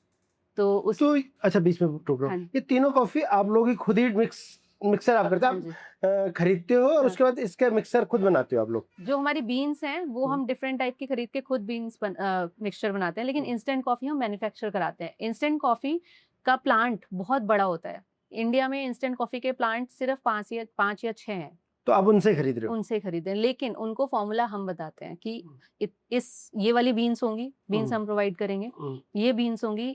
तो उस तो अच्छा, बीच में टोक रहा हूँ, हाँ, ये तीनों कॉफी आप लोग ही खुद ही मिक्स मिक्सर आप करते हाँ हो, जी। आप खरीदते हो और हाँ। उसके बाद इसका मिक्सर खुद बनाते हो आप लोग? जो हमारी बीन्स हैं वो हम्म। हम डिफरेंट टाइप की खरीद के खुद बीन्स मिक्सचर बनाते हैं, लेकिन हम्म। इंस्टेंट कॉफी हम मैन्युफैक्चर कराते हैं। इंस्टेंट कॉफी का प्लांट बहुत बड़ा होता है। इंडिया में इंस्टेंट कॉफी के प्लांट सिर्फ 5 या 6 हैं। तो आप उनसे खरीद रहे हो? उनसे खरीदें, लेकिन उनको फॉर्मूला हम बताते हैं कि हम्म। इस ये वाली बीन्स होंगी, बीन्स हम्म। हम प्रोवाइड करेंगे, हम्म। ये बीन्स होंगी,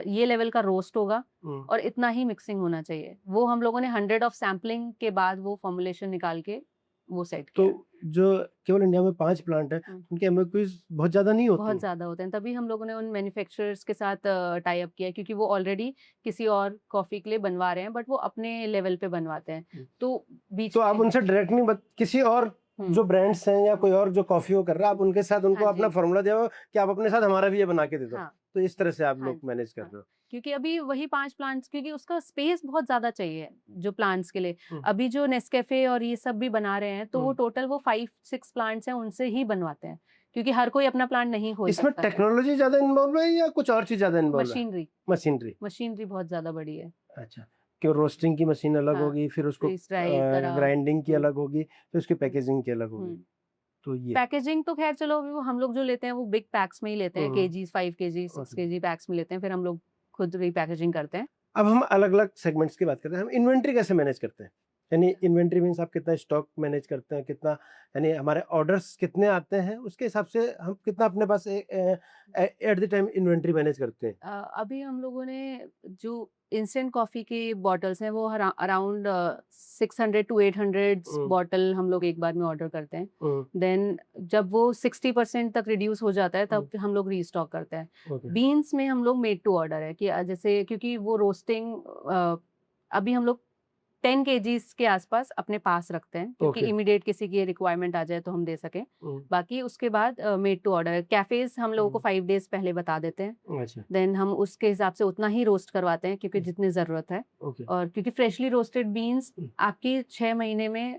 ये लेवल का रोस्ट होगा हम्म। और इतना ही मिक्सिंग होना चाहिए। वो हम लोगों ने 100 ऑफ सैम्पलिंग के बाद वो फॉर्मुलेशन निकाल के वो सेट तो किया है। जो केवल इंडिया में 5 प्लांट है, हम्म। उनके एमओक्यूज बहुत ज्यादा नहीं होती बहुत हैं? ज़्यादा होते हैं, तभी हम लोगों ने उन मैन्युफैक्चरर्स के साथ टाई अप किया है, क्योंकि वो ऑलरेडी किसी और कॉफ़ी के लिए बनवा रहे हैं, बट वो अपने लेवल पे बनवाते हैं। हम्म। तो बीच तो आप में उनसे डायरेक्ट नहीं किसी और हम्म, जो ब्रांड्स हैं या कोई और जो कॉफी वो कर रहा है, आप उनके साथ उनको हाँ अपना जी, फॉर्मूला दिया हो कि आप अपने साथ हमारा भी ये बना के दे दो, हाँ, तो इस तरह से आप हाँ, लोग मैनेज कर हाँ। रहे हो? क्योंकि अभी वही 5 प्लांट्स, क्योंकि उसका स्पेस बहुत ज़्यादा चाहिए जो प्लांट्स के लिए। हम्म। अभी जो नेस्कैफे और ये सब भी बना रहे हैं, तो वो हम्म। टोटल वो 5-6 प्लांट्स हैं, उनसे ही बनवाते हैं, क्योंकि हर कोई अपना प्लांट नहीं खोल इसमें सकता। टेक्नोलॉजी ज्यादा इन्वॉल्व है या कुछ और चीज ज्यादा इन्वॉल्व है? Machinery machinery? मशीनरी बहुत ज़्यादा बड़ी है। अच्छा, क्यों रोस्टिंग की मशीन अलग हाँ, होगी, फिर उसको फ्रीज ड्राई कराओ। ग्राइंडिंग की हुँ, अलग होगी, फिर उसकी हुँ, पैकेजिंग की अलग होगी, हुँ। तो ये। पैकेजिंग तो खैर चलो अभी वो हम लोग जो लेते हैं वो बिग पैक्स में ही लेते हैं, hmm. KGs, 5 KG, 6 okay. KG packs में लेते हैं, फिर हम लोग खुद रीपैकेजिंग करते हैं। अब हम अलग अलग सेगमेंट्स की बात करते हैं, हम इन्वेंट्री कैसे मैनेज करते हैं? यानी इन्वेंट्री मीन्स आप कितना स्टॉक मैनेज करते हैं, कितना, यानी हमारे ऑर्डर्स कितने आते हैं उसके हिसाब से हम कितना अपने पास at the time inventory manage करते हैं? अभी हम लोगों ने जो इंस्टेंट कॉफ़ी की बॉटल्स हैं वो अराउंड 600 टू 800 हम्म। बॉटल हम लोग एक बार में ऑर्डर करते हैं। हम्म। देन जब वो 60% तक रिड्यूस हो जाता है तब हम लोग रीस्टॉक करते हैं। ओके। बीन्स में हम लोग मेड टू ऑर्डर है कि जैसे क्योंकि वो रोस्टिंग अभी हम लोग 10 केजीज़ के आसपास अपने पास रखते हैं, क्योंकि ओके। इमीडिएट किसी की रिक्वायरमेंट आ जाए तो हम दे सकें। बाकी उसके बाद मेड टू ऑर्डर कैफ़ेज़ हम लोगों को 5 डेज़ पहले बता देते हैं। अच्छा। देन हम उसके हिसाब से उतना ही रोस्ट करवाते हैं, क्योंकि जितनी ज़रूरत है। ओके। और क्योंकि फ्रेशली रोस्टेड बीन्स आपकी 6 महीने में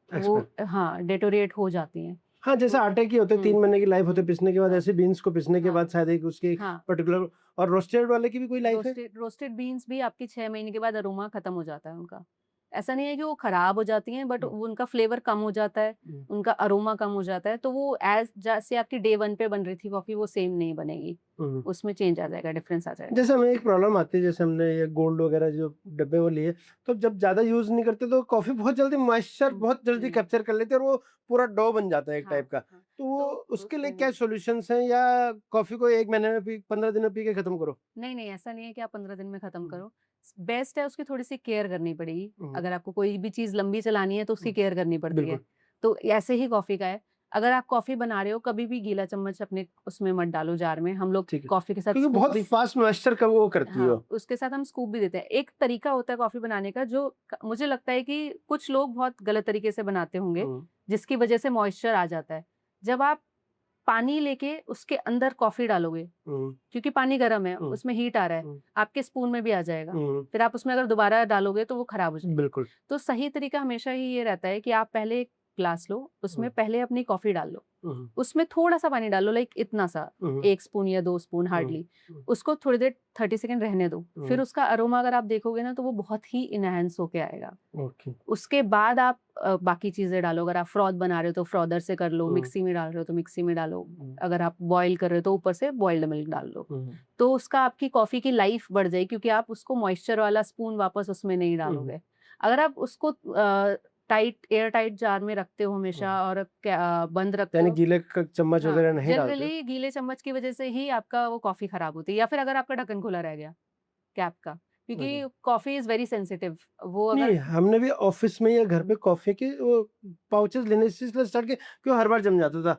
वो हाँ, डेटोरेट हो जाती हैं। हाँ, जैसे आटे की होते हैं 3 महीने की लाइफ होती है पिसने के बाद, हाँ, ऐसे बीन्स को पिसने के हाँ, बाद शायद एक उसकी हाँ। पर्टिकुलर, और रोस्टेड वाले की भी कोई लाइफ है? रोस्टेड बीन्स भी आपकी 6 महीने के बाद अरोमा खत्म हो जाता है उनका। ऐसा नहीं है कि वो खराब हो जाती हैं, बट उनका फ्लेवर कम हो जाता है, उनका अरोमा कम हो जाता है, तो वो जैसे आपकी डे 1 पे बन रही थी कॉफ़ी, वो सेम नहीं बनेगी। उसमें चेंज आ जाएगा, डिफरेंस आ जाएगा। जैसे हमें एक प्रॉब्लम आती है, जैसे हमने ये गोल्ड वगैरह जो डब्बे वो लिए, तो जब ज़्यादा यूज़ नहीं करते तो कॉफ़ी बहुत जल्दी मॉइस्चर बहुत जल्दी कैप्चर कर लेती है और वो पूरा डो बन जाता है एक हाँ, टाइप का। हाँ। तो वो तो उसके लिए क्या सॉल्यूशंस हैं, या कॉफ़ी को 1 महीने में 15 दिन में पी के खत्म करो? नहीं, ऐसा नहीं है कि आप 15 दिन में खत्म करो। बेस्ट है उसकी थोड़ी-सी केयर करनी पड़ेगी। हम्म। अगर आपको कोई भी चीज़ लंबी चलानी है तो उसकी केयर करनी पड़ती है। बिल्कुल। तो ऐसे ही कॉफ़ी का है। अगर आप कॉफ़ी बना रहे हो, कभी भी गीला चम्मच अपने उसमें मत डालो जार में। हम लोग ठीक है, कॉफ़ी के साथ क्योंकि स्कूप बहुत भी फास्ट मॉइस्चर का वो करती है हाँ, वो। उसके साथ हम स्कूप भी देते हैं। एक तरीका होता है कॉफ़ी बनाने का जो मुझे लगता है कि कुछ लोग बहुत गलत तरीके से बनाते होंगे, जिसकी वज़ह से मॉइस्चर आ जाता है। जब आप पानी लेके उसके अंदर कॉफ़ी डालोगे, क्योंकि पानी गर्म है, उसमें हीट आ रहा है, आपके स्पून में भी आ जाएगा। फिर आप उसमें अगर दोबारा डालोगे तो वो खराब हो जाएगा। बिल्कुल। तो सही तरीका हमेशा ही ये रहता है कि आप पहले एक ग्लास लो, उसमें पहले अपनी कॉफ़ी डाल लो। उसमें थोड़ा-सा पानी डालो, लाइक इतना सा, 1 स्पून या 2 स्पून हार्डली। उसको थोड़ी देर 30 सेकंड रहने दो। फिर उसका अरोमा अगर आप देखोगे ना तो वो बहुत ही एनहांस होके आएगा। ओके। उसके बाद आप बाकी चीज़ें डालो। अगर आप फ्रॉथ बना रहे हो तो फ्रॉथर से कर लो, मिक्सी में डाल रहे हो तो मिक्सी में डालो। अगर आप बॉयल कर रहे हो तो ऊपर से बॉइल्ड मिल्क डाल लो। तो उसका आपकी कॉफ़ी की लाइफ बढ़ जाएगी, क्योंकि आप उसको मॉइस्चर वाला स्पून वापस उसमें नहीं डालोगे। अगर आप उसको एयर टाइट जार में रखते हो हमेशा और बंद रखते यानी हो, गीले का चम्मच हाँ, वगैरह नहीं डालते? जनरली गीले चम्मच की वज़ह से ही आपका वो कॉफ़ी खराब होती है, या फिर अगर आपका ढक्कन खुला रह गया कैप का, क्योंकि कॉफ़ी इज़ वेरी सेंसिटिव। वो अगर नहीं, हमने भी ऑफिस में या घर पे कॉफी के वो पाउचेस लेने से इसलिए स्टार्ट किया क्यों हर बार जम जाता था।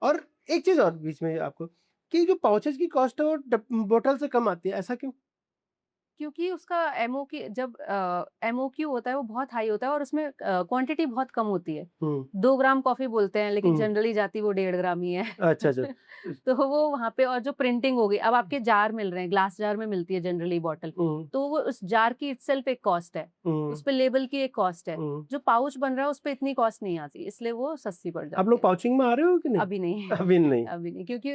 और एक चीज और बीच में आपको, कि जो पाउचेस की कॉस्ट है वो बोतल से कम आती है, ऐसा क्यों? क्योंकि उसका एमओक्यू होता है वो बहुत हाई होता है और उसमें क्वांटिटी बहुत कम होती है। 2 ग्राम कॉफ़ी बोलते हैं, लेकिन जनरली जाती वो 1.5 ग्राम ही है। अच्छा अच्छा। तो वो वहाँ पे, और जो प्रिंटिंग हो गई, अब आपके जार मिल रहे हैं, ग्लास जार में मिलती है जनरली बॉटल, तो वो उस जार की इटसेल्फ एक कॉस्ट है, उस पे लेबल की एक कॉस्ट है। जो पाउच बन रहा है उस पे इतनी कॉस्ट नहीं आती, इसलिए वो सस्ती पड़ जाती आप लोग है। पाउचिंग में आ रहे हो कि नहीं? अभी नहीं। अभी नहीं। अभी नहीं, क्योंकि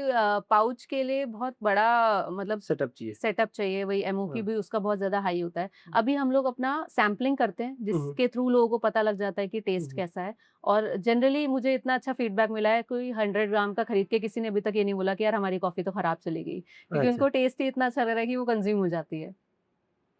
पाउच के लिए बहुत बड़ा मतलब सेटअप चाहिए। सेटअप चाहिए, वही एमओक्यू भी उसका उसका बहुत ज्यादा हाई होता है। अभी हम लोग अपना सैम्पलिंग करते हैं जिसके थ्रू लोगों को पता लग जाता है कि टेस्ट कैसा है। और जनरली मुझे इतना अच्छा फीडबैक मिला है, कोई 100 ग्राम का खरीद के किसी ने अभी तक ये नहीं बोला कि यार हमारी कॉफी तो खराब चली गई, क्योंकि अच्छा उनको टेस्ट ही इतना अच्छा लग रहा है कि वो कंज्यूम हो जाती है।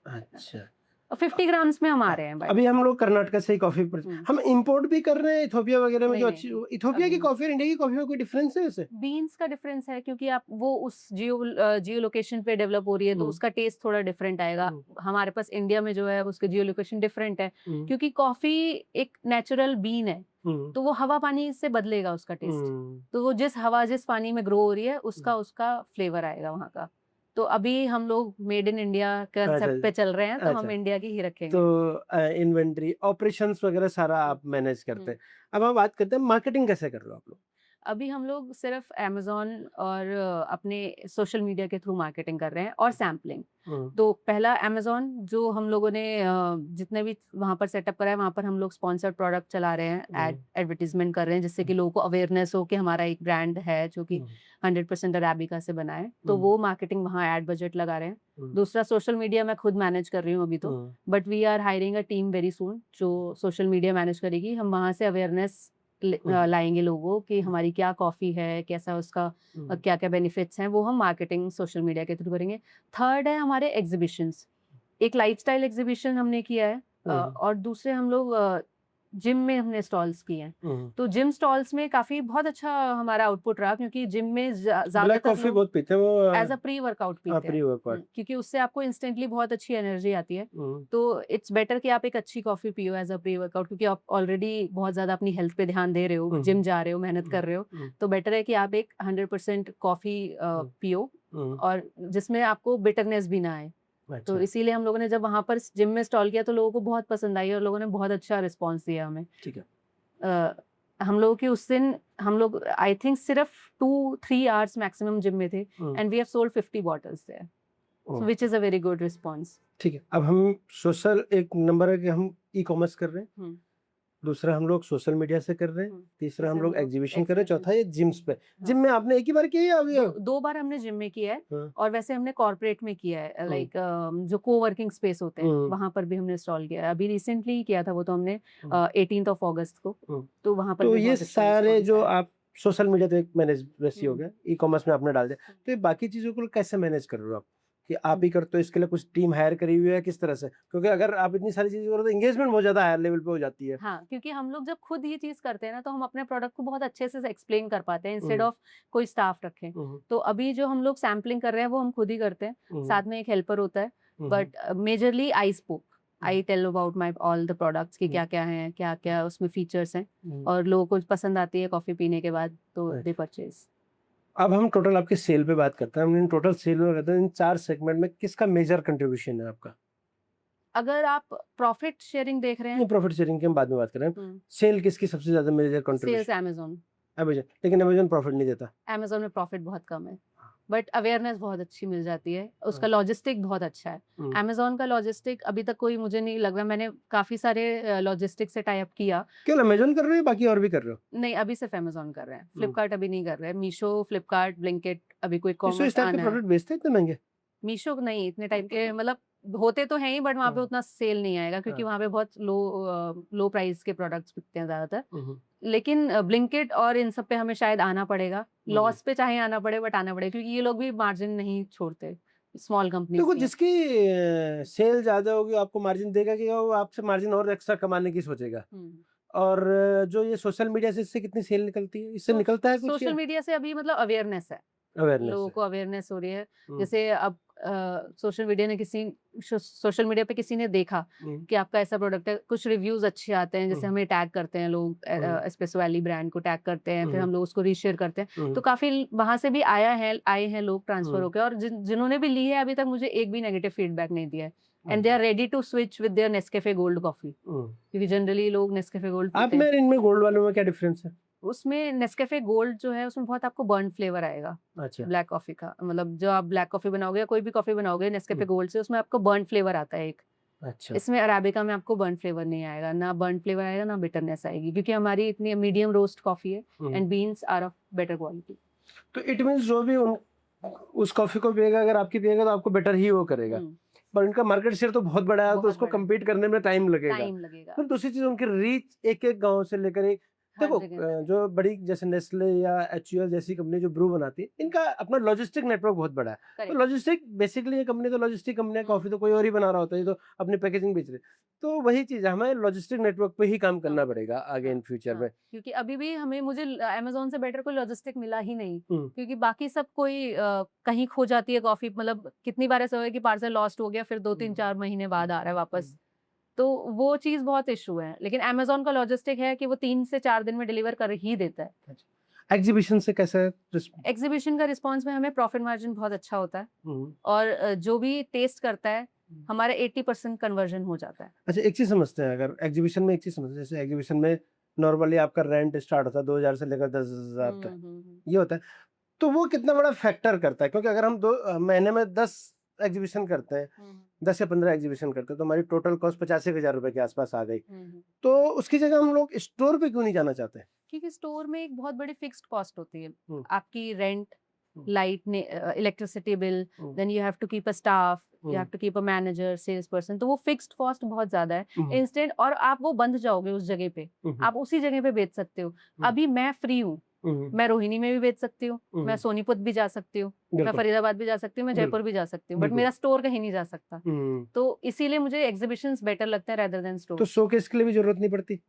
अच्छा। और 50 ग्राम्स में हम आ रहे हैं भाई। अभी हम लोग कर्नाटक से ही कॉफी हम इंपोर्ट भी कर रहे हैं इथोपिया वगैरह में, नहीं, जो नहीं, अच्छी नहीं, इथोपिया अभी की कॉफी और इंडिया की कॉफी में कोई डिफरेंस है वैसे? बीन्स का डिफरेंस है, क्योंकि आप वो उस जियो लोकेशन पे डेवलप हो रही है तो उसका टेस्ट थोड़ा डिफरेंट आएगा। हमारे पास इंडिया में जो है उसके जियो लोकेशन डिफरेंट है, क्योंकि कॉफी एक नेचुरल बीन है, तो वो हवा पानी से बदलेगा उसका टेस्ट। तो वो जिस हवा जिस पानी में ग्रो हो रही है उसका उसका फ्लेवर आएगा वहाँ का। तो अभी हम लोग मेड इन इंडिया कंसेप्ट पे चल रहे हैं, तो हम इंडिया की ही रखेंगे। तो इन्वेंटरी ऑपरेशंस वगैरह सारा आप मैनेज करते हैं। अब हम बात करते हैं मार्केटिंग कैसे कर रहे हो आप लोग? अभी हम लोग सिर्फ अमेज़न और अपने सोशल मीडिया के थ्रू मार्केटिंग कर रहे हैं और सैम्पलिंग। तो पहला अमेज़न जो हम लोगों ने जितने भी वहाँ पर सेटअप करा है, वहाँ पर हम लोग स्पॉन्सर्ड प्रोडक्ट चला रहे हैं, एडवर्टीजमेंट कर रहे हैं, जिससे कि लोगों को अवेयरनेस हो कि हमारा एक ब्रांड है जो कि 100% अराबिका से बना है। तो वो मार्केटिंग वहाँ एड बजट लगा रहे हैं। दूसरा सोशल मीडिया मैं खुद मैनेज कर रही हूँ अभी तो, but we are hiring a team very soon जो सोशल मीडिया मैनेज करेगी। हम वहाँ से अवेयरनेस लाएंगे लोगों कि हमारी क्या कॉफ़ी है, कैसा उसका क्या क्या बेनिफिट्स हैं, वो हम मार्केटिंग सोशल मीडिया के थ्रू करेंगे। थर्ड है हमारे एग्जीबिशंस। एक लाइफस्टाइल एग्जीबिशन हमने किया है, और दूसरे हम लोग जिम में हमने स्टॉल्स किए हैं। तो जिम स्टॉल्स में काफी बहुत अच्छा हमारा आउटपुट रहा, क्योंकि जिम में ब्लैक कॉफी बहुत पीते हैं वो, एज अ प्री वर्कआउट पीते हैं, क्योंकि उससे आपको इंस्टेंटली बहुत अच्छी एनर्जी आती है। तो इट्स बेटर कि आप एक अच्छी कॉफी पियो एज अ प्री वर्कआउट, क्योंकि आप ऑलरेडी बहुत ज्यादा अपनी हेल्थ पे ध्यान दे रहे हो, जिम जा रहे हो, मेहनत कर रहे हो, तो बेटर है कि आप एक 100% कॉफी पियो और जिसमें आपको बिटरनेस भी ना आए। तो इसीलिए हम लोगों ने जब वहां पर जिम में स्टॉल किया तो लोगों को बहुत पसंद आई और लोगों ने बहुत अच्छा रिस्पांस दिया हमें। ठीक है। हम लोग की उस दिन हम लोग आई थिंक सिर्फ 2-3 आवर्स मैक्सिमम जिम में थे, and we have sold 50 bottles there, so which is a very good response. ठीक है। अब हम सोशल, एक नंबर है कि हम ई कॉमर्स कर रहे हैं, दूसरा हम लोग सोशल मीडिया से कर रहे हैं, तीसरा हम लोग एग्जीबिशन कर रहे हैं, चौथा ये जिम्स पे। जिम में आपने एक ही बार किया है? दो बार हमने जिम में किया है, और वैसे हमने कॉर्पोरेट में किया है, लाइक जो कोवर्किंग स्पेस होते हैं वहां पर भी हमने इंस्टॉल किया है। अभी रिसेंटली ही किया था वो, तो हमने 18 अगस्त को, तो वहां पर तो भी ये सारे जो आप सोशल मीडिया तो एक मैनेज वैसी हो गया, ई कॉमर्स में आपने डाल दिया, तो ये बाकी चीजों को कैसे मैनेज कर रहे हो आप कि आप ही करते हो? इसके लिए कुछ टीम हायर करी हुई है किस तरह से? क्योंकि अगर आप इतनी सारी चीजें करो तो एंगेजमेंट बहुत ज्यादा हायर लेवल पे हो जाती है। हाँ, क्योंकि हम लोग जब खुद ये चीज करते हैं ना, तो हम अपने प्रोडक्ट को बहुत अच्छे से एक्सप्लेन कर पाते हैं, इंस्टेड ऑफ कोई स्टाफ रखें। तो अभी जो हम लोग सैम्पलिंग कर रहे हैं वो हम खुद ही करते हैं, साथ में एक हेल्पर होता है, but majorly I spoke, I tell about my all the products की क्या क्या हैं, क्या क्या उसमें फीचर्स हैं, और लोगों को पसंद आती है कॉफी पीने के बाद, तो दे परचेज। अब हम टोटल आपके सेल पे बात करते हैं। हम इन टोटल सेल में कहते हैं, इन 4 सेगमेंट में किसका मेजर कंट्रीब्यूशन है आपका? अगर आप प्रॉफिट शेयरिंग देख रहे हैं, प्रॉफिट शेयरिंग की हम बाद में बात करें, सेल किसकी सबसे ज्यादा major contribution? Sales Amazon. Amazon, लेकिन अमेज़न प्रॉफिट नहीं देता। अमेज़न में प्रॉफिट बहुत कम है, बट अवेयरनेस बहुत अच्छी मिल जाती है, उसका लॉजिस्टिक बहुत अच्छा है। अमेज़न का लॉजिस्टिक अभी तक कोई मुझे नहीं लग रहा, मैंने काफी सारे लॉजिस्टिक से टाई अप किया। केवल अमेज़न कर रहे हो, बाकी और भी कर रहे हो? नहीं, अभी सिर्फ अमेज़न कर रहे हैं, फ्लिपकार्ट अभी नहीं कर रहे हैं। मीशो, फ्लिपकार्ट, ब्लिंकिट, अभी कोई कॉमर्स इस टाइप के प्रोडक्ट बेचते हैं इतने महंगे? मीशो नहीं, इतने टाइप के मतलब होते तो हैं ही, बट वहाँ पे उतना सेल नहीं आएगा, क्योंकि वहाँ पे बहुत लो प्राइस के प्रोडक्ट्स बिकते हैं ज्यादातर। लेकिन ब्लिंकिट और इन सब पे हमें शायद आना पड़ेगा, लॉस पे चाहे आना पड़े, बट आना पड़ेगा, क्योंकि ये लोग भी मार्जिन नहीं छोड़ते, स्मॉल कंपनी। देखो, जिसकी सेल ज्यादा होगी आपको मार्जिन देगा कि वो आपसे मार्जिन और एक्स्ट्रा कमाने की सोचेगा। और जो ये सोशल मीडिया से, इससे कितनी सेल निकलती है? इससे निकलता है कुछ? सोशल मीडिया से अभी मतलब अवेयरनेस है, लोगों को अवेयरनेस हो रही है। जैसे अब सोशल मीडिया पे किसी ने देखा कि आपका ऐसा प्रोडक्ट है, कुछ रिव्यूज अच्छे आते हैं, जैसे हमें टैग करते हैं लोग, एस्प्रेसो वैली ब्रांड को टैग करते हैं, फिर हम लोग उसको रीशेयर करते हैं, तो काफी वहां से भी आए हैं लोग ट्रांसफर होकर, और जिन्होंने भी ली है अभी तक मुझे एक भी नेगेटिव फीडबैक नहीं दिया है, and they are ready to switch with their Nescafe Gold coffee, क्योंकि जनरली लोग नेस्कैफे गोल्ड आप में इनमें गोल्ड वालों में क्या डिफरेंस है? उसमें नेस्कैफे गोल्ड जो है उसमें बहुत आपको बर्न फ्लेवर आएगा। अच्छा। ब्लैक कॉफी का मतलब, जो आप ब्लैक कॉफी बनाओगे या कोई भी कॉफी बनाओगे नेस्कैफे गोल्ड से, उसमें आपको बर्न फ्लेवर आता है एक। अच्छा। इसमें अराबिका में आपको बर्न फ्लेवर नहीं आएगा, ना बर्न फ्लेवर आएगा ना बिटरनेस आएगी, क्योंकि हमारी इतनी मीडियम रोस्ट कॉफी है, and beans are of better quality. तो इट मींस जो भी उस कॉफी को पिएगा, अगर आपकी पिएगा तो आपको बेटर ही वो करेगा। पर इनका मार्केट शेयर तो बहुत बड़ा है, तो बहुत उसको बड़ा है। कम्पीट करने में टाइम लगेगा। टाइम लगेगा फिर दूसरी चीज उनकी रीच एक एक गांव से लेकर एक, हर देखो जगह तक। जो बड़ी जैसे नेस्ले या एचयूएल जैसी कंपनी जो ब्रू बनाती है, इनका अपना लॉजिस्टिक नेटवर्क बहुत बड़ा है। तो करेक्ट। लॉजिस्टिक बेसिकली ये कंपनी तो लॉजिस्टिक कंपनी है, कॉफी तो कोई और ही बना रहा होता है, ये तो अपनी पैकेजिंग बेच रहे हैं। तो वही चीज है, हमें लॉजिस्टिक नेटवर्क पे ही काम करना पड़ेगा आगे इन फ्यूचर में। क्योंकि अभी भी मुझे अमेजोन से बेटर कोई लॉजिस्टिक मिला ही नहीं, हम्म, क्योंकि बाकी सब कोई कहीं खो जाती है कॉफी, मतलब कितनी बार ऐसा हुआ है कि पार्सल लॉस्ट हो गया, फिर 2-3-4 महीने बाद आ रहा है वापस, तो वो चीज बहुत इशू है। लेकिन अमेजोन का लॉजिस्टिक है कि वो 3 से 4 दिन में डिलीवर कर ही देता है। एग्जीबिशन से कैसा एग्जीबिशन का रिस्पॉन्स में हमें प्रॉफिट मार्जिन बहुत अच्छा होता है, हम्म, और जो भी टेस्ट करता है हमारा 80% कन्वर्जन हो जाता है। अच्छा एक चीज समझते हैं, अगर एग्जीबिशन में एक चीज समझते हैं, जैसे एग्जीबिशन में नॉर्मली आपका रेंट स्टार्ट होता है 2000 से लेकर 10,000 तक, ये होता है। तो वो कितना बड़ा फैक्टर करता है, क्योंकि अगर हम महीने में 10 एग्जीबिशन करते हैं, 10 या 15 एग्जीबिशन करते हैं, तो हमारी टोटल कॉस्ट 85,000 रुपए के आसपास आ गई। तो उसकी जगह हम लोग स्टोर पे क्यों नहीं जाना चाहते? क्योंकि स्टोर में एक बहुत बड़ी फिक्स्ड कॉस्ट होती है, हम्म, आपकी rent, hmm, light, electricity bill, then you have to keep a staff, you have to keep a manager, sales person, तो वो फिक्स्ड कॉस्ट बहुत ज्यादा है। इंस्टेंट, और आप वो बंध जाओगे उस जगह पे, आप उसी जगह पे बेच सकते हो। अभी मैं फ्री हूँ, मैं रोहिणी में भी बेच सकती हूँ, मैं सोनीपत भी जा सकती हूँ, मैं बिल्कुल फरीदाबाद भी जा सकती हूँ, मैं जयपुर भी जा सकती हूँ, बट बिल्कुल। मेरा स्टोर कहीं नहीं जा सकता। हम्म, तो इसीलिए मुझे एग्जीबिशंस बेटर लगते हैं रेदर देन तो स्टोर। शोकेस के लिए भी जरूरत नहीं पड़ती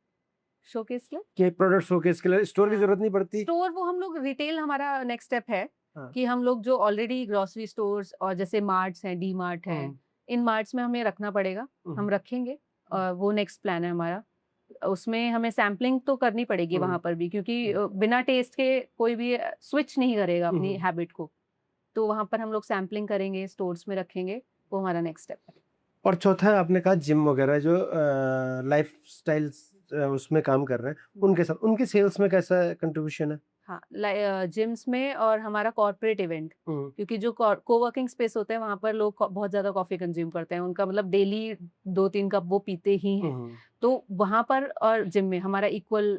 शोकेस के कि प्रोडक्ट शोकेस के लिए स्टोर की हाँ। जरूरत नहीं पड़ती? स्टोर वो हम लोग रिटेल, हमारा नेक्स्ट स्टेप है हाँ, कि हम लोग जो ऑलरेडी ग्रोसरी स्टोर्स और जैसे मार्ट्स हैं, डी मार्ट है, इन मार्ट्स में हमें रखना पड़ेगा, हम रखेंगे, और वो नेक्स्ट प्लान है हमारा। उसमें हमें सैम्पलिंग तो करनी पड़ेगी वहां पर भी, क्योंकि बिना टेस्ट के कोई भी स्विच नहीं करेगा अपनी हैबिट को, तो वहां पर हम लोग सैम्पलिंग करेंगे, स्टोर्स में रखेंगे, वो हमारा नेक्स्ट स्टेप है। और चौथा आपने कहा जिम वगैरह जो लाइफ स्टाइल उसमें काम कर रहे हैं, उनके साथ उनकी सेल्स में कैसा कंट्रीब्यूशन है? हाँ, जिम्स में, और हमारा कॉर्पोरेट इवेंट, क्योंकि जो कोवर्किंग स्पेस होते हैं वहां पर लोग बहुत ज्यादा कॉफी कंज्यूम करते हैं, उनका मतलब डेली 2-3 कप वो पीते ही हैं, तो वहां पर और जिम में हमारा इक्वल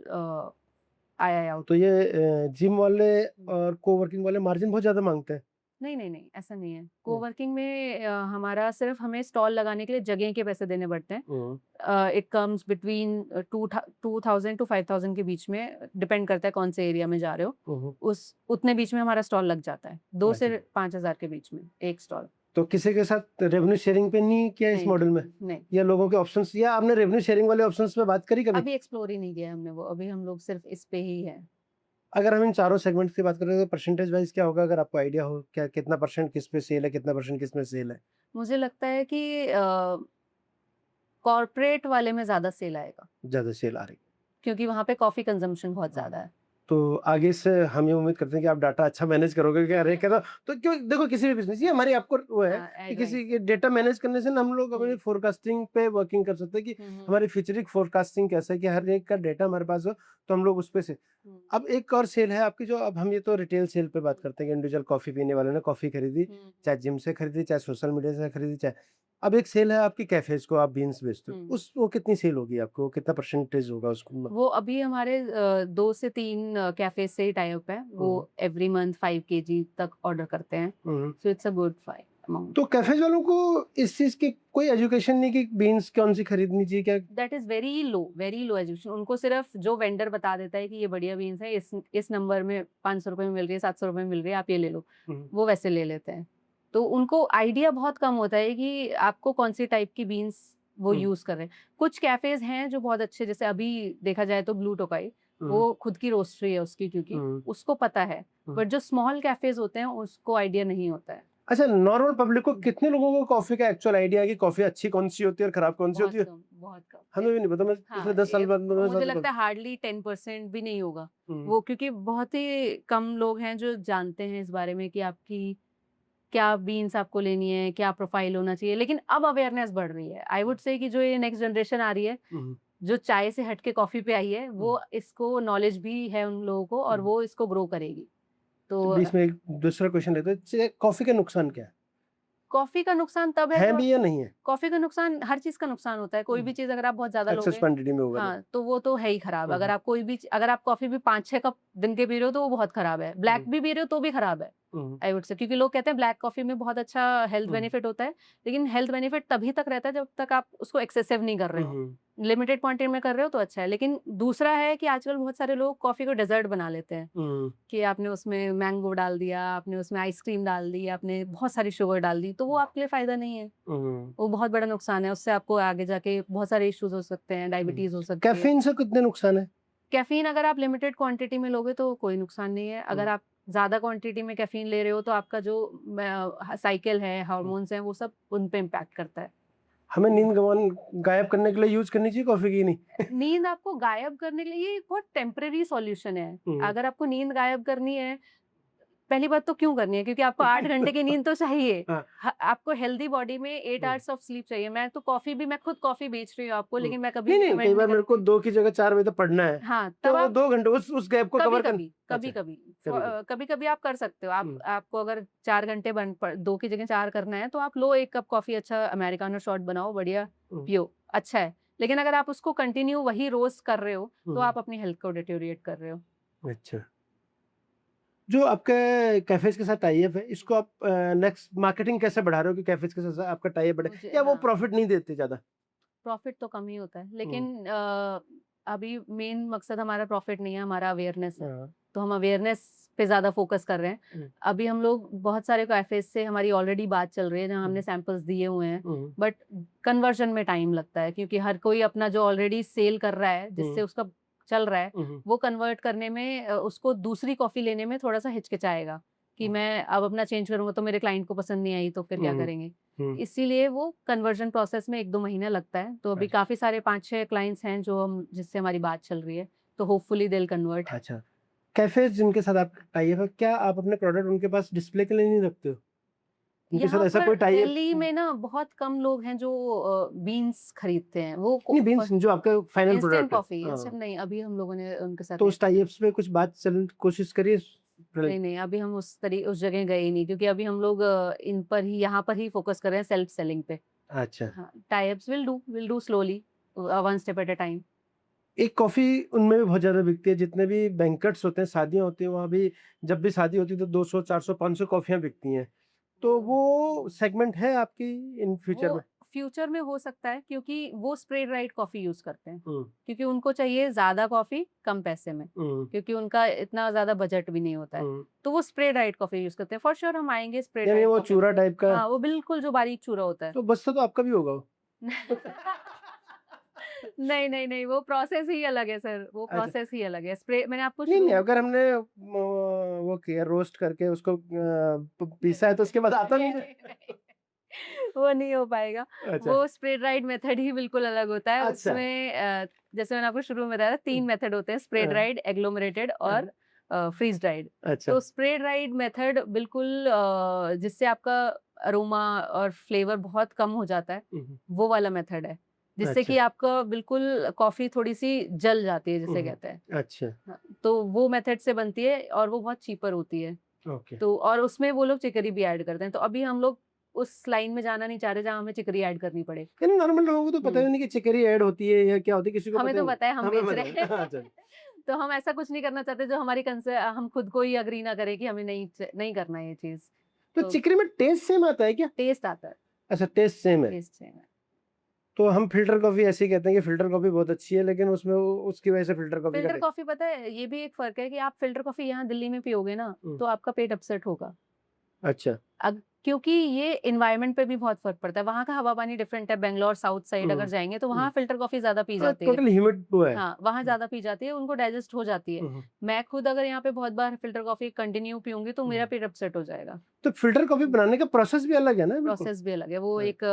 आया आउट। तो ये जिम वाले और कोवर्किंग वाले मार्जिन बहुत ज्यादा मांगते हैं? नहीं नहीं नहीं, ऐसा नहीं है। कोवर्किंग में हमारा सिर्फ हमें स्टॉल लगाने के लिए जगह के पैसे देने पड़ते हैं। इट कम्स बिटवीन 2,000 to 5,000 के बीच में, डिपेंड करता है कौन से एरिया में जा रहे हो, उस उतने बीच में हमारा स्टॉल लग जाता है, 2 से 5,000 के बीच में एक स्टॉल। तो किसी के साथ रेवेन्यू शेयरिंग पे नहीं किया इस नहीं, मॉडल में, नहीं, या लोगों के ऑप्शंस, या आपने रेवेन्यू शेयरिंग वाले ऑप्शंस पे बात करी कभी? अभी एक्सप्लोर ही नहीं किया हमने वो, अभी हम लोग सिर्फ इस पे ही है। अगर हम इन चारों सेगमेंट्स की बात करें तो परसेंटेज वाइज क्या होगा, अगर आपको आइडिया हो, क्या कितना परसेंट किस पे सेल है, कितना परसेंट किस में सेल है? मुझे लगता है कि कॉर्पोरेट वाले में ज्यादा सेल आएगा, ज्यादा सेल आ रही क्योंकि वहां पे कॉफी कंजम्पशन बहुत ज्यादा है। तो आगे से हम ये उम्मीद करते हैं कि आप डाटा अच्छा मैनेज करोगे, क्या अरे क्या, तो क्यों देखो किसी भी बिजनेस, ये हमारी आपको वो है कि किसी के डेटा मैनेज करने से ना हम लोग अपनी फोरकास्टिंग पे वर्किंग कर सकते हैं कि हमारी फ्यूचरिक फोरकास्टिंग कैसे है, कि हर एक का डेटा हमारे पास हो तो हम लोग उस पे से। अब एक और सेल है आपकी, जो अब हम ये तो रिटेल सेल पे बात करते हैं कि इंडिविजुअल कॉफी पीने वाले ने कॉफी खरीदी, चाहे जिम से खरीदी, चाहे सोशल मीडिया से खरीदी, चाहे, अब एक सेल है आपकी कैफेज को आप बीन्स बेचते हो, उस वो कितनी सेल होगी आपको, कितना परसेंटेज होगा उसको? वो अभी हमारे 2 से 3 कैफे से टाई अप है, वो एवरी मंथ 5 kg तक ऑर्डर करते हैं, so it's a good amount. तो कैफेज वालों को इस चीज की कोई एजुकेशन नहीं कि बीन्स कौन सी खरीदनी चाहिए, क्या? That is very low education. उनको सिर्फ जो वेंडर बता देता है कि ये बढ़िया बीन्स है, इस नंबर में 500 रुपए में मिल रही है, 700 रुपए में मिल रही है, आप ये ले लो, वो वैसे ले लेते हैं। तो उनको आइडिया बहुत कम होता है कि आपको कौन सी टाइप की बीन्स वो यूज कर रहे हैं। कुछ कैफेज हैं जो बहुत अच्छे, जैसे अभी देखा जाए तो ब्लू टोकाई, वो खुद की रोस्ट्री है उसकी, क्योंकि उसको पता है, बट जो स्मॉल कैफेज होते हैं उसको आइडिया नहीं होता है। अच्छा, नॉर्मल पब्लिक को कितने लोगों को कॉफी का एक्चुअल आइडिया है कि कॉफी अच्छी कौन सी होती है और खराब कौन सी होती है? बहुत कम। हमें भी नहीं पता, मैं पिछले 10 साल बाद मुझे लगता है हार्डली 10% भी नहीं होगा वो, क्योंकि बहुत ही कम लोग हैं जो जानते हैं इस बारे में कि आपकी क्या बीन्स आपको लेनी है, क्या प्रोफाइल होना चाहिए। लेकिन अब अवेयरनेस बढ़ रही है। आई वुड से कि जो ये नेक्स्ट जनरेशन आ रही है, जो चाय से हटके कॉफी पे आई है, वो इसको नॉलेज भी है उन लोगों को, और वो इसको ग्रो करेगी। तो बीच में एक दूसरा क्वेश्चन लेते हैं, कॉफी का नुकसान क्या है? कॉफी का नुकसान तब है भी या नहीं है? कॉफी का नुकसान, हर चीज का नुकसान होता है। कोई भी चीज अगर आप बहुत ज्यादा एक्सेस लोगे, क्वांटिटी में होगा हाँ, तो वो तो है ही खराब। अगर आप कोई भी, अगर आप कॉफी भी 5-6 कप दिन के पी रहे हो तो वो बहुत खराब है। ब्लैक भी पी रहे हो तो भी खराब है। आई वुड से, क्योंकि लोग कहते हैं ब्लैक कॉफी में बहुत अच्छा हेल्थ बेनिफिट होता है, लेकिन हेल्थ बेनिफिट तभी तक रहता है जब तक आप उसको एक्सेसिव नहीं कर रहे हो। लिमिटेड क्वांटिटी में कर रहे हो तो अच्छा है। लेकिन दूसरा है कि आजकल बहुत सारे लोग कॉफी को डेजर्ट बना लेते हैं, कि आपने उसमें मैंगो डाल दिया, आपने उसमें आइसक्रीम डाल दी, आपने बहुत सारी शुगर डाल दी, तो वो आपके लिए फायदा नहीं है, वो बहुत बड़ा नुकसान है। उससे आपको आगे जाके बहुत सारे इश्यूज हो सकते हैं, डायबिटीज हो सकती है। कैफीन से कितने नुकसान है? कैफीन अगर आप लिमिटेड क्वांटिटी में लोगे तो कोई नुकसान नहीं है। अगर आप ज्यादा क्वांटिटी में कैफीन ले रहे हो तो आपका जो साइकिल है, हार्मोन्स हैं, वो सब उन पे इम्पैक्ट करता है। हमें नींद गायब करने के लिए यूज करनी चाहिए कॉफी की? नहीं। नींद आपको गायब करने के लिए ये बहुत टेम्परेरी सॉल्यूशन है। अगर आपको नींद गायब करनी है, पहली बात तो क्यों करनी है, क्योंकि आपको 8 घंटे की नींद तो चाहिए। आपको हेल्दी बॉडी में 8 आवर्स ऑफ स्लीप चाहिए। मैं खुद कॉफी बेच रही हूँ आपको, लेकिन मैं कभी नहीं, कई बार मेरे को 2 की जगह 4 बजे तक पढ़ना है। हाँ, तो तब वो आप 2 घंटे उस गैप को कवर कर। कभी-कभी आप कर सकते हो। आपको अगर 4 घंटे 2 की जगह 4 करना है तो आप लो 1 कप कॉफी, अच्छा अमेरिकानो शॉट बनाओ, बढ़िया पियो, अच्छा है। लेकिन अगर आप उसको कंटिन्यू वही रोज कर रहे हो तो आप अपनी हेल्थ को डिटेरियोरेट कर रहे हो। अच्छा, जो आपके कैफेज के साथ टाई अप है, इसको आप नेक्स्ट मार्केटिंग कैसे बढ़ा रहे हो कि कैफेज के साथ आपका टाई अप बढ़े, या वो प्रॉफिट नहीं देते ज्यादा? प्रॉफिट तो कम ही होता है, लेकिन अभी मेन मकसद हमारा प्रॉफिट नहीं है, हमारा अवेयरनेस है। तो हम अवेयरनेस पे ज्यादा फोकस कर रहे हैं। अभी हम लोग बहुत सारे कैफेज से हमारी ऑलरेडी बात चल रही है, जहाँ हमने सैंपल्स दिए हुए हैं, बट कन्वर्जन में टाइम लगता है, क्योंकि हर कोई अपना जो ऑलरेडी सेल कर रहा है, जिससे उसका चल रहा है, वो कन्वर्ट करने में, उसको दूसरी कॉफी लेने में थोड़ा सा हिचकिचाएगा कि मैं अब अपना चेंज करूंगा तो मेरे क्लाइंट को पसंद नहीं आई तो फिर क्या करेंगे। इसीलिए वो कन्वर्जन प्रोसेस में 1-2 महीना लगता है। तो अभी काफी सारे 5-6 क्लाइंट्स हैं जो हम जिससे हमारी बात चल रही है, तो होपफुली दे विल कन्वर्ट। अच्छा, कैफेज जिनके साथ आप टाई अप है, क्या आप अपने प्रोडक्ट उनके पास डिस्प्ले के लिए नहीं रखते हो? उनके साथ यहाँ ऐसा पर कोई टाई दिल्ली अप? में ना बहुत कम लोग हैं जो बीन्स खरीदते हैं, वो नहीं, बीन्स जो आपका फाइनल इंस्टेंट प्रोडक्ट है। कॉफी। अच्छा, नहीं, अभी हम लोगों ने उनके साथ तो उस टाई अप्स पे कुछ बात चलने की कोशिश करिए? नहीं, अभी हम उस जगह गए ही नहीं, क्योंकि अभी हम लोग यहाँ पर ही फोकस कर रहे हैं सेल्फ सेलिंग पे। अच्छा, हाँ, tie ups will do slowly, one step at a time. एक कॉफी उनमें भी बहुत ज्यादा बिकती है, जितने भी बैंकेट्स होते हैं, शादियां होती हैं, वहाँ भी जब भी शादी होती है तो 200 400 500 कॉफियां बिकती हैं। तो वो सेगमेंट है आपकी इन फ्यूचर वो में? फ्यूचर में हो सकता है, क्योंकि वो स्प्रे ड्राइड कॉफी यूज करते हैं, क्योंकि उनको चाहिए ज्यादा कॉफी कम पैसे में, क्योंकि उनका इतना ज्यादा बजट भी नहीं होता है, तो वो स्प्रे ड्राइड कॉफी यूज करते हैं। फॉर श्योर हम आएंगे स्प्रे यानी ड्राइड वो कॉफी। चूरा टाइप का? हाँ, वो बिल्कुल जो बारीक चूरा होता है। तो बस तो आपका भी होगा वो। नहीं नहीं नहीं, वो प्रोसेस ही अलग है सर, वो अच्छा। प्रोसेस ही अलग है। स्प्रे मैंने आपको नहीं, अगर हमने वो किया, रोस्ट करके उसको पीसा है, तो उसके बाद आता नहीं है? वो नहीं हो पाएगा। अच्छा। वो स्प्रे ड्राइड मेथड ही बिल्कुल अलग होता है। अच्छा। उसमें जैसे मैंने आपको शुरू में बताया था, 3 मेथड होते हैं, स्प्रे ड्राइड, एग्लोमरेटेड और फ्रीज ड्राइड। अच्छा। तो स्प्रे ड्राइड मेथड बिल्कुल जिससे आपका अरोमा और फ्लेवर बहुत कम हो जाता है, वो वाला मेथड है, जिससे कि आपका बिल्कुल कॉफी थोड़ी सी जल जाती है, जिसे कहते हैं। अच्छा। हाँ, तो वो मेथड से बनती है और वो बहुत चीपर होती है। ओके। तो और उसमें वो लोग चिकरी भी ऐड करते हैं। तो अभी हम लोग उस लाइन में जाना नहीं चाह रहे जहाँ हमें चिकरी ऐड करनी पड़े। नॉर्मल लोगों को तो पता ही नहीं कि चिकरी ऐड होती है या क्या होती है, किसी को हमें पता तो ही पता है, हम हमें बेच पता रहे है। हैं। अच्छा। तो हम ऐसा कुछ नहीं करना चाहते जो हमारी हम खुद को ही अग्री ना करें कि हमें नहीं करना है ये चीज। तो चिकरी में टेस्ट सेम आता है क्या? टेस्ट आता है। अच्छा, टेस्ट सेम है। टेस्ट सेम है। तो हम फिल्टर कॉफी ऐसे ही कहते हैं कि फिल्टर कॉफी बहुत अच्छी है, लेकिन उसमें उसकी वजह से फिल्टर कॉफी फिल्टर कॉफी, पता है, ये भी एक फर्क है कि आप फिल्टर कॉफी यहाँ दिल्ली में पियोगे ना, तो आपका पेट अपसेट होगा। अच्छा। क्योंकि ये एनवायरनमेंट पे भी बहुत फर्क पड़ता है। वहाँ का हवा पानी डिफरेंट है। बेंगलोर साउथ साइड अगर जाएंगे तो वहाँ फिल्टर कॉफी ज्यादा पी जाती है। टोटल ह्यूमिड वो है। हाँ, वहाँ ज्यादा पी जाती है, उनको डाइजेस्ट हो जाती है। मैं खुद अगर यहाँ पे बहुत बार फिल्टर कॉफी कंटिन्यू पीऊंगी तो मेरा पेट अपसेट हो जाएगा। तो फिल्टर कॉफी बनाने का प्रोसेस भी अलग है ना? प्रोसेस भी अलग है। वो एक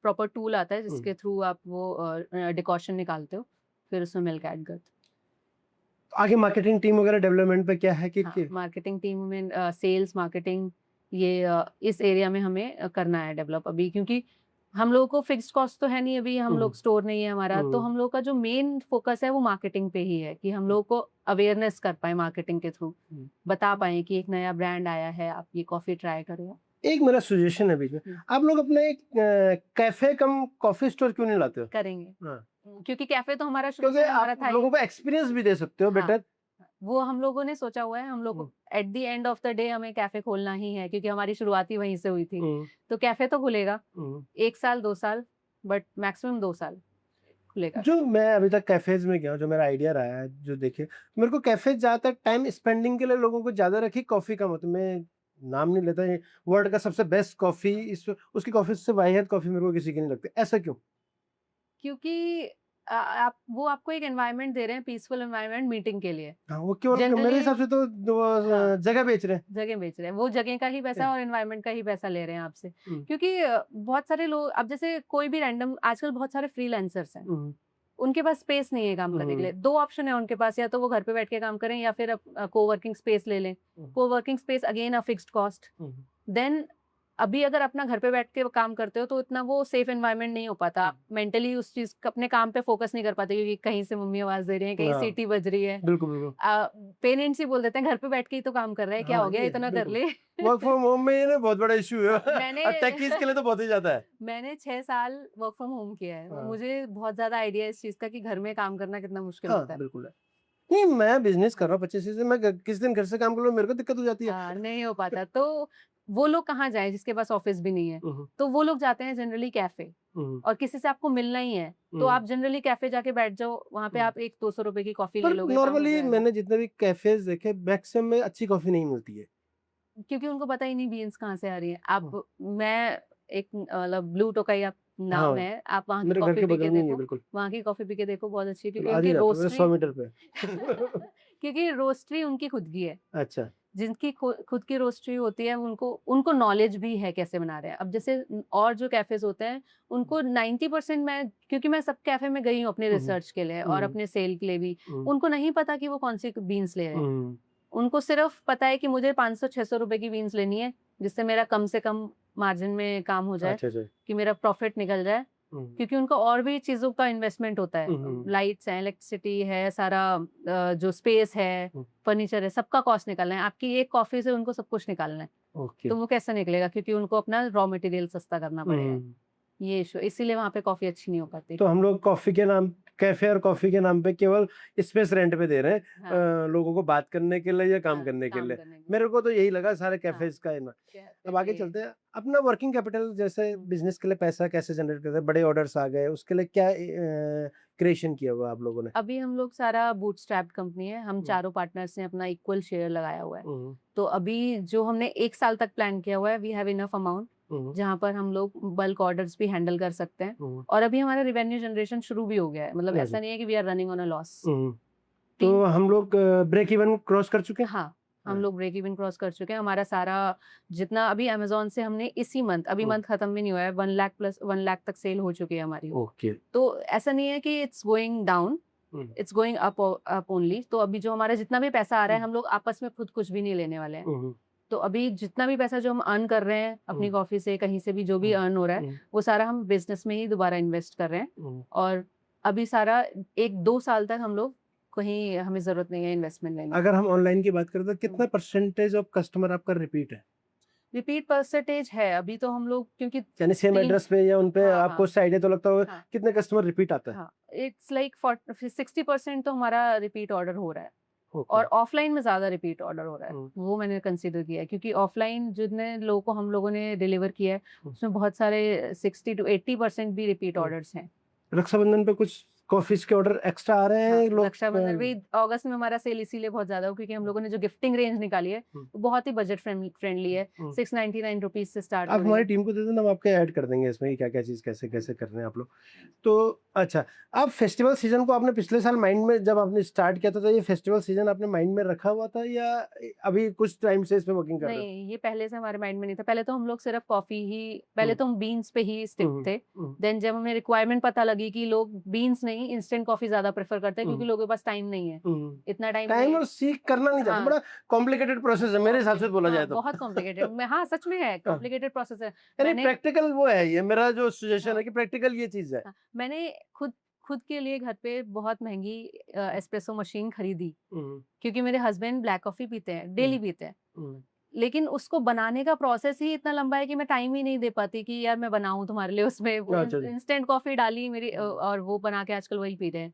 प्रॉपर टूल आता है जिसके थ्रू आप वो डिकॉशन निकालते हो, फिर उसमें मिल्क ऐड करते हो। आगे मार्केटिंग टीम वगैरह डेवलपमेंट पे क्या है कि मार्केटिंग टीम में सेल्स, मार्केटिंग, ये इस एरिया में हमें करना है डेवलप अभी, क्योंकि हम लोगों को फिक्स्ड कॉस्ट तो है नहीं अभी, हम लोग स्टोर नहीं है हमारा, तो हम लोग का जो मेन फोकस है वो मार्केटिंग पे ही है, कि हम लोग को अवेयरनेस कर पाए, मार्केटिंग के थ्रू बता पाए कि एक नया ब्रांड आया है, आप ये कॉफी ट्राई करो। एक मेरा सजेशन है बीच में, आप लोग अपने एक कैफे कम कॉफी स्टोर क्यों नहीं लाते हो? करेंगे। हाँ। क्योंकि कैफे तो हमारा शुरू से हमारा था, लोगों को एक्सपीरियंस भी दे सकते हो बेटर। वो हम लोगों ने सोचा हुआ है, हम लोग at the end of the day हमें कैफे खोलना ही है, क्योंकि हमारी शुरुआत ही वहीं से हुई थी। तो कैफे तो खुलेगा 1 साल 2 साल, बट मैक्सिमम 2 साल खुलेगा। जो मैं अभी तक कैफेज में गया हूँ, जो मेरा आइडिया रहा है, जो देखे मेरे को कैफेज ज्यादातर टाइम स्पेंडिंग के लिए लोगों को ज्यादा रखी, कॉफी कम होती। मैं नाम नहीं लेता, ये वर्ल्ड का सबसे बेस्ट कॉफी, इस उसकी कॉफी से वाहियात कॉफी मेरे को किसी की नहीं लगती। ऐसा क्यों? क्योंकि आप वो आपको एक एनवायरनमेंट दे रहे हैं, पीसफुल एनवायरनमेंट मीटिंग के लिए। हाँ, वो केवल Generally- मेरे हिसाब से तो वो हाँ। जगह बेच रहे हैं। जगह बेच रहे हैं, वो जगह का ही पैसा Yeah. और एनवायरनमेंट का ही पैसा ले रहे हैं आपसे। हम्म। क्योंकि बहुत सारे लोग, अब जैसे कोई भी रैंडम, आजकल बहुत सारे फ्रीलांसर्स हैं, हम्म, उनके पास स्पेस नहीं है काम करने के लिए। 2 ऑप्शन है उनके पास, या तो वो घर पे बैठ के काम करें या फिर कोवर्किंग स्पेस ले लें। Coworking space again a fixed cost. Then अभी अगर अपना घर पे बैठ के काम करते हो तो इतना वो सेफ एनवायरनमेंट नहीं हो पाता, आप मेंटली उस चीज अपने काम पे फोकस नहीं कर पाते, क्योंकि कहीं से मम्मी आवाज दे रही है, कहीं हाँ। सीटी बज रही है। बिल्कुल बिल्कुल। पेरेंट्स ही बोल देते हैं घर पे बैठ के ही तो काम कर रहा है, क्या हाँ, हो गया, ये इतना कर बिल्कुल। ले। वर्क फ्रॉम होम में ये ना बहुत बड़ा इशू है। मैंने- टेकीज के लिए तो बहुत ही ज्यादा है। मैंने 6 साल वर्क फ्रॉम होम किया है, हाँ। मुझे बहुत ज्यादा आइडिया है इस चीज का कि घर में काम करना कितना मुश्किल हाँ होता है। बिल्कुल है। नहीं, मैं बिजनेस कर रहा हूँ 25 से, मैं किस दिन घर से काम कर लूँ, मेरे को दिक्कत हो जाती है। हाँ, नहीं हो पाता। तो वो लोग कहाँ जाए जिसके पास ऑफिस भी नहीं है, तो वो लोग जाते हैं जनरली कैफे, और किसी से आपको मिलना ही है तो आप जनरली कैफे जाके बैठ जाओ, वहाँ पे आप 1-200 रुपए की कॉफी ले पर लोगे, काम हो नॉर्मली जाएगा। मैंने जितने भी कैफेज देखे, मैक्सिमम में अच्छी कॉफी नहीं मिलती है। क्योंकि उनको पता ही नहीं बीन्स कहाँ से आ रही है। आप मैं एक मतलब ब्लू टोकाई आप नाम हाँ, है, आप वहाँ की मेरे घर कॉफी के पी बगल के में ही है देखो, बिल्कुल। वहाँ की कॉफी पी के देखो, बहुत अच्छी है, क्योंकि आधी उनकी रात को, रोस्टरी 100 मीटर पे। क्योंकि रोस्टरी उनकी खुद की है। अच्छा। जिनकी खुद की रोस्टरी होती है, उनको नॉलेज भी है कैसे बना रहे हैं। अब जैसे और जो कैफेज होते हैं, उनको 90% मैं, क्योंकि मैं सब कैफे में गई हूँ अपने रिसर्च के लिए और अपने सेल के लिए भी, उनको नहीं पता कि वो कौन सी बीन्स ले रहे हैं। उनको सिर्फ पता है कि मुझे 500-600 रुपए की बीन्स लेनी है, जिससे मेरा कम से कम मार्जिन में काम हो जाए, अच्छा अच्छा। कि मेरा प्रॉफिट निकल जाए। क्योंकि उनको और भी चीजों का इन्वेस्टमेंट होता है, लाइट्स हैं, इलेक्ट्रिसिटी है, सारा जो स्पेस है, फर्नीचर है, सबका कॉस्ट निकालना है। आपकी एक कॉफी से उनको सब कुछ निकालना है, ओके। तो वो कैसे निकलेगा, क्योंकि उनको अपना रॉ मटेरियल सस्ता करना पड़ेगा। ये इशू, इसीलिए वहाँ पे कॉफी अच्छी नहीं हो पाती। तो हम लोग कॉफी के नाम, कैफे और कॉफी के नाम पे केवल स्पेस रेंट पे दे रहे हैं, हाँ, लोगों को बात करने के लिए या काम हाँ, करने के काम लिए। करने के मेरे को तो यही लगा सारे कैफेज का है ना। लिए। अब आगे चलते हैं। अपना वर्किंग कैपिटल, जैसे बिजनेस के लिए पैसा कैसे जनरेट करते हैं, बड़े ऑर्डर्स आ गए, उसके लिए क्या क्रिएशन किया हुआ आप लोगों ने? अभी हम लोग सारा बूटस्ट्रैप्ड कंपनी है, हम चारों पार्टनर्स ने अपना इक्वल शेयर लगाया हुआ है। तो अभी जो हमने 1 साल तक प्लान किया हुआ है, वी हैव इनफ अमाउंट जहाँ पर हम लोग बल्क ऑर्डर्स भी हैंडल कर सकते हैं। और अभी हमारा रिवेन्यू जनरेशन शुरू भी हो गया है, मतलब ऐसा नहीं है कि we are running on a loss. तो हम लोग ब्रेक इवन क्रॉस कर चुके हैं। हाँ, हम लोग ब्रेक इवन क्रॉस कर चुके हैं। हमारा सारा जितना अभी अमेजोन से हमने इसी मंथ, अभी मंथ खत्म भी नहीं हुआ है, 1 लाख प्लस 1 लाख तक सेल हो चुकी है हमारी। ओके। तो ऐसा नहीं है कि it's going down, it's going up only. तो अभी जो हमारा जितना भी पैसा आ रहा है, हम लोग आपस में खुद कुछ भी नहीं लेने वाले हैं। तो अभी जितना भी पैसा जो हम अर्न कर रहे हैं अपनी कॉफी से, कहीं से भी जो भी अर्न हो रहा है, वो सारा हम बिजनेस में ही दोबारा इन्वेस्ट कर रहे हैं। और अभी सारा 1-2 साल तक हम लोग, कहीं हमें जरूरत नहीं है इन्वेस्टमेंट लेने। अगर हम ऑनलाइन की बात करें तो कितना परसेंटेज ऑफ कस्टमर आपका रिपीट है? रिपीट परसेंटेज है अभी तो हम लोग, क्योंकि यानी सेम एड्रेस पे या उन पे हाँ, आपको हाँ, आइडिया तो लगता होगा हाँ, कितने कस्टमर रिपीट आता है? हाँ, इट्स लाइक 60% तो हमारा रिपीट ऑर्डर हो रहा है। Okay. और ऑफलाइन में ज्यादा रिपीट ऑर्डर हो रहा है, वो मैंने कंसीडर किया है, क्योंकि ऑफलाइन जितने लोगों को हम लोगों ने डिलीवर किया है, उसमें बहुत सारे 60-80% भी रिपीट ऑर्डर्स हैं। रक्षाबंधन पे कुछ कॉफीज के ऑर्डर एक्स्ट्रा आ रहे हैं लोग? रक्षाबंधन भी अगस्त में हमारा सेल इसीलिए बहुत ज्यादा हो, क्योंकि हम लोगों ने जो गिफ्टिंग रेंज निकाली है वो बहुत ही बजट फ्रेंडली है। 699 रुपीज से स्टार्ट आप हमारी टीम को दे देना, हम आपके ऐड कर देंगे इसमें क्या क्या चीज कैसे कैसे कर रहे हैं आप लोग। तो अच्छा, आप फेस्टिवल सीजन को आपने पिछले साल माइंड में, जब आपने स्टार्ट किया था, तो ये फेस्टिवल सीजन आपने माइंड में रखा हुआ था या अभी कुछ टाइम से इसमें वर्किंग कर रहे हो? नहीं, ये पहले से हमारे माइंड में नहीं था। पहले तो हम लोग सिर्फ कॉफी ही, पहले तो हम बीन्स पे ही स्टिक थे। देन जब हमें रिक्वायरमेंट पता लगी कि लोग बीन्स नहीं, इंस्टेंट कॉफी ज्यादा प्रेफर करते हैं, क्योंकि लोगों के पास टाइम नहीं है, इतना टाइम और सीख करना नहीं चाहते। हाँ। बड़ा कॉम्प्लिकेटेड प्रोसेस है मेरे हिसाब से बोला जाए तो। बहुत कॉम्प्लिकेटेड में, हाँ सच में है, कॉम्प्लिकेटेड प्रोसेस है। यानी प्रैक्टिकल वो है, ये मेरा जो सजेशन है कि प्रैक्टिकल ये चीज है। मैंने खुद के लिए घर पे बहुत महंगी एस्प्रेसो मशीन खरीदी, क्योंकि मेरे हस्बैंड ब्लैक कॉफी पीते हैं, डेली पीते हैं। लेकिन उसको बनाने का प्रोसेस ही इतना लंबा है कि मैं टाइम ही नहीं दे पाती कि यार मैं बनाऊं तुम्हारे लिए। उसमें इंस्टेंट कॉफी डाली मेरी, और वो बना के आजकल वही पी रहे हैं।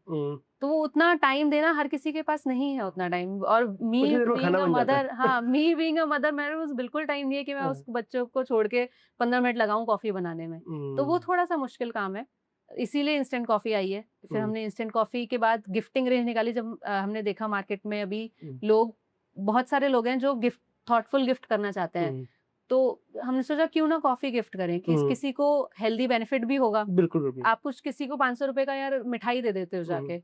तो वो उतना टाइम देना हर किसी के पास नहीं है, उतना टाइम। और मी उतनी देर में बीइंग खाना अ बन जाता है। मदर, हाँ, मी बीइंग अ मदर, मेरे पास बिल्कुल टाइम नहीं है कि मैं हाँ। उस बच्चों को छोड़ के 15 मिनट लगाऊं कॉफी बनाने में। तो वो थोड़ा सा मुश्किल काम है, इसीलिए इंस्टेंट कॉफी आई है। फिर हमने इंस्टेंट कॉफी के बाद गिफ्टिंग रेंज निकाली। जब हमने देखा मार्केट में अभी लोग, बहुत सारे लोग हैं जो गिफ्ट, थॉटफुल गिफ्ट करना चाहते हैं, तो हमने सोचा क्यों ना कॉफी गिफ्ट करें, कि किसी को हेल्दी बेनिफिट भी होगा। बिल्कुल बिल्कुल। आप कुछ किसी को 500 रुपए का यार मिठाई दे देते हो जाके,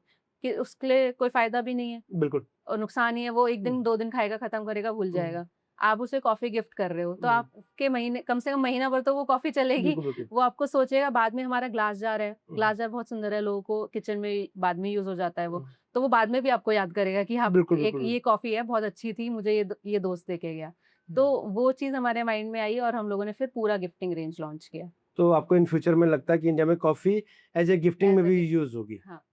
कि उसके लिए कोई फायदा भी नहीं है बिल्कुल। और नुकसान ही है। वो एक दिन 2 दिन खाएगा, खत्म करेगा, भूल जाएगा। आप उसे कॉफी गिफ्ट कर रहे हो तो आपके महीने, कम से कम महीना भर तो वो कॉफी चलेगी। बिल्कुल बिल्कुल। वो आपको सोचेगा। बाद में हमारा ग्लास जार है, ग्लास जार बहुत सुंदर है, लोगों को किचन में बाद में यूज हो जाता है वो, तो वो बाद में भी आपको याद करेगा कि हाँ, बिल्कुल एक बिल्कुल। ये कॉफी है, बहुत अच्छी थी, मुझे ये दोस्त देके गया। तो वो चीज हमारे माइंड में आई और हम लोगों ने फिर पूरा गिफ्टिंग रेंज लॉन्च किया। तो आपको इन फ्यूचर में लगता है कि इंडिया में कॉफी एज ए गिफ्टिंग में As a भी gift, यूज होगी? हाँ।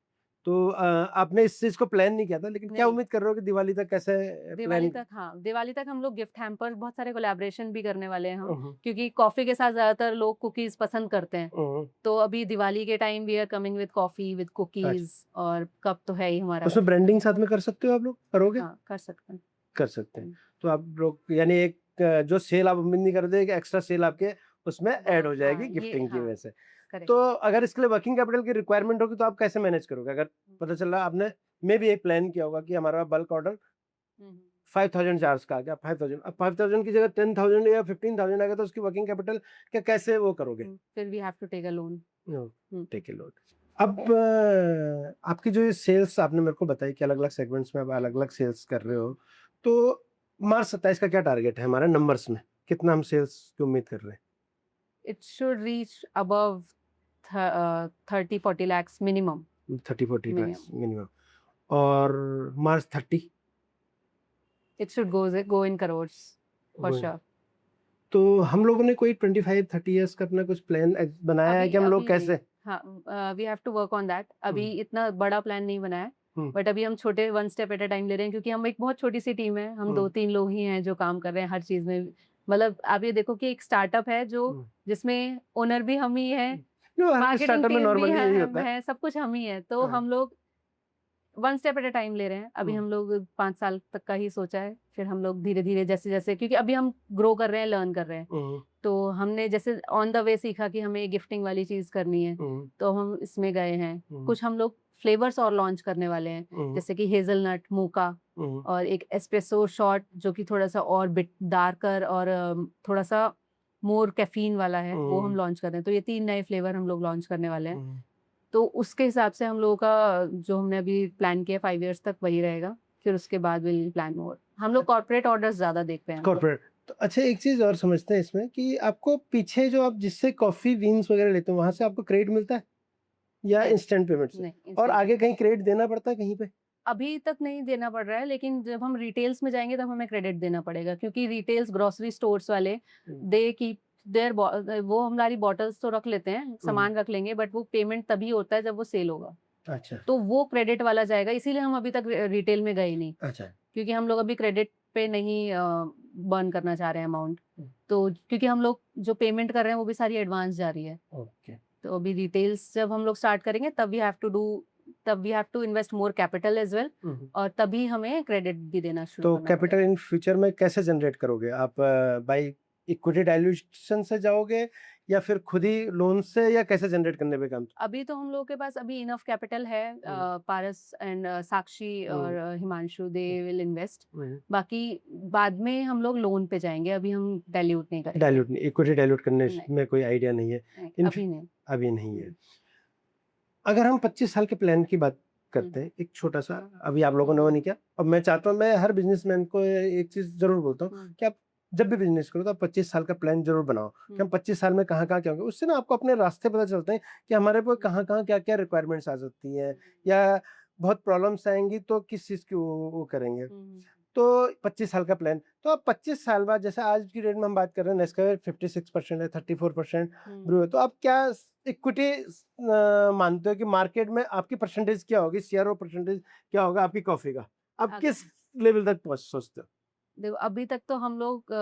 तो आपने इस चीज को प्लान नहीं किया था, लेकिन क्या नहीं, उम्मीद कर रहे हो कि दिवाली तक कैसे दिवाली प्लान? तक, हाँ, दिवाली तक हम लोग गिफ्ट हैम्पर, बहुत सारे कोलैबोरेशन भी करने वाले हैं हम, क्योंकि कॉफी के साथ ज्यादातर लोग कुकीज पसंद करते हैं। तो अभी दिवाली के time we are coming with coffee with cookies, और कप तो है ही हमारा। उसमें ब्रांडिंग साथ में कर सकते हो, आप लोग करोगे? हाँ, कर सकते हैं। कर सकते हैं। तो आप लोग यानी एक जो सेल आप उम्मीद नहीं करते, एक एक्स्ट्रा सेल आपके उसमें ऐड हो जाएगी हाँ, ये, गिफ्टिंग की हाँ, वजह से। करेक्ट। तो अगर इसके लिए वर्किंग कैपिटल की रिक्वायरमेंट होगी तो आप कैसे मैनेज करोगे? अगर पता चल रहा आपने मे भी एक प्लान किया होगा कि हमारा बल्क ऑर्डर 5000 चार्ज का आ गया, 5000, अब 5000 की जगह 10000 या 15000 आ गया, तो उसकी वर्किंग कैपिटल क्या कैसे वो करोगे? फिर we have to take a loan. Take a loan. अब आपकी जो ये सेल्स आपने मेरे को बताई कि अलग अलग सेगमेंट्स में आप अलग अलग सेल्स कर रहे हो, तो मार्च 27 का क्या टारगेट है हमारा नंबर्स में? कितना हम सेल्स की उम्मीद कर रहे हैं? It should reach above 30-40 lakhs minimum. 30-40 Minimum. lakhs minimum. और मार्च 30? It should go in crores for sure. तो हम लोगों ने कोई 25-30 इयर्स का अपना कुछ प्लान बनाया है कि हम लोग कैसे? हाँ, we have to work on that. अभी इतना बड़ा प्लान नहीं बनाया है, बट अभी हम छोटे 1 स्टेप एट अ टाइम ले रहे हैं, क्योंकि हम एक बहुत छोटी सी टीम है, हम 2-3 लोग ही हैं जो काम कर रहे हैं हर चीज में। मतलब आप ये देखो कि एक स्टार्टअप है जो, जिसमें ओनर भी हम ही है, मार्केटिंग स्टार्टअप में टीम भी नॉर्मली यही होता है। है, सब कुछ हम ही है। तो हम लोग 1 स्टेप एट अ टाइम ले रहे हैं। अभी हम लोग 5 साल तक का ही सोचा है, फिर हम लोग धीरे धीरे जैसे जैसे, क्योंकि अभी हम ग्रो कर रहे हैं, लर्न कर रहे हैं, तो हमने जैसे ऑन द वे सीखा कि हमें गिफ्टिंग वाली चीज करनी है, तो हम इसमें गए हैं। कुछ हम लोग फ्लेवर्स और लॉन्च करने वाले हैं, जैसे कि हेजलनट, मोका, और एक एस्प्रेसो शॉट जो कि थोड़ा सा और बिट डार्कर और थोड़ा सा मोर कैफीन वाला है, वो हम लॉन्च कर रहे हैं। तो ये 3 नए फ्लेवर हम लोग लॉन्च करने वाले हैं। तो उसके हिसाब से हम लोगों का जो हमने अभी प्लान किया 5 इयर्स तक वही रहेगा। फिर उसके बाद विल प्लान मोर। हम लोग कॉर्पोरेट ऑर्डर्स ज्यादा देखते हैं। कॉर्पोरेट। तो अच्छा, एक चीज और समझते हैं इसमें कि आपको पीछे जो आप जिससे कॉफी बीन्स वगैरह लेते हो, वहां से आपको क्रेडिट मिलता है या नहीं, इंस्टेंट पेमेंट से? नहीं, और आगे कहीं क्रेडिट देना पड़ता है कहीं पे? अभी तक नहीं देना पड़ रहा है, लेकिन जब हम रिटेल्स में जाएंगे तब हमें क्रेडिट देना पड़ेगा, क्योंकि रिटेल्स, ग्रोसरी स्टोर्स वाले, दे कीप देयर, वो हमारी बॉटल्स तो रख लेते हैं, सामान रख लेंगे, बट वो पेमेंट तभी होता है जब वो सेल होगा। अच्छा। तो वो क्रेडिट वाला जाएगा, इसीलिए हम अभी तक रिटेल में गए नहीं। अच्छा। क्योंकि हम लोग अभी क्रेडिट पे नहीं बर्न करना चाह रहे हैं अमाउंट। तो क्योंकि हम लोग जो पेमेंट कर रहे हैं वो भी सारी एडवांस जा रही है। ओके। तो अभी रिटेल्स जब हम लोग स्टार्ट करेंगे तब we have to invest more capital as well, और तभी हमें क्रेडिट भी देना शुरू तो करना कैपिटल इन फ्यूचर में कैसे जनरेट करोगे आप? बाय इक्विटी डाइल्यूशन से जाओगे या फिर खुद ही लोन से, या कैसे जनरेट करने पे काम? अभी तो हम लोग के पास अभी इनफ कैपिटल है। पारस एंड साक्षी और हिमांशु, दे विल इन्वेस्ट। बाकी बाद में हम लोग लोन पे जाएंगे, अभी हम डाइल्यूट नहीं करेंगे। डाइल्यूट नहीं, इक्विटी डाइल्यूट करने में कोई आइडिया नहीं है? अभी नहीं। अभी नहीं है। अगर हम 25 साल के प्लान की बात करते हैं, एक छोटा सा, अभी आप लोगों ने वो नहीं किया, अब मैं चाहता हूँ, मैं हर बिजनेसमैन को एक चीज जरूर बोलता हूँ कि आप जब भी बिजनेस करो तो आप 25 साल का प्लान जरूर बनाओ कि हम 25 साल में कहाँ कहाँ क्या होंगे। उससे ना आपको अपने रास्ते पता चलते हैं कि हमारे पे कहाँ कहाँ क्या क्या रिक्वायरमेंट्स आ सकती है, या बहुत प्रॉब्लम्स आएंगी तो किस चीज़ की वो करेंगे। तो 25 साल का प्लान, तो आप 25 साल बाद, जैसे आज की डेट में हम बात कर रहे हैं, नेस्कैफे 56% है, 34% ब्रू है, तो आप क्या इक्विटी मानते हो कि मार्केट में आपकी परसेंटेज क्या होगी, शेयर और परसेंटेज क्या होगा आपकी कॉफी का? आप किस लेवल तक पहुंच सोचते हो? देखो, अभी तक तो हम लोग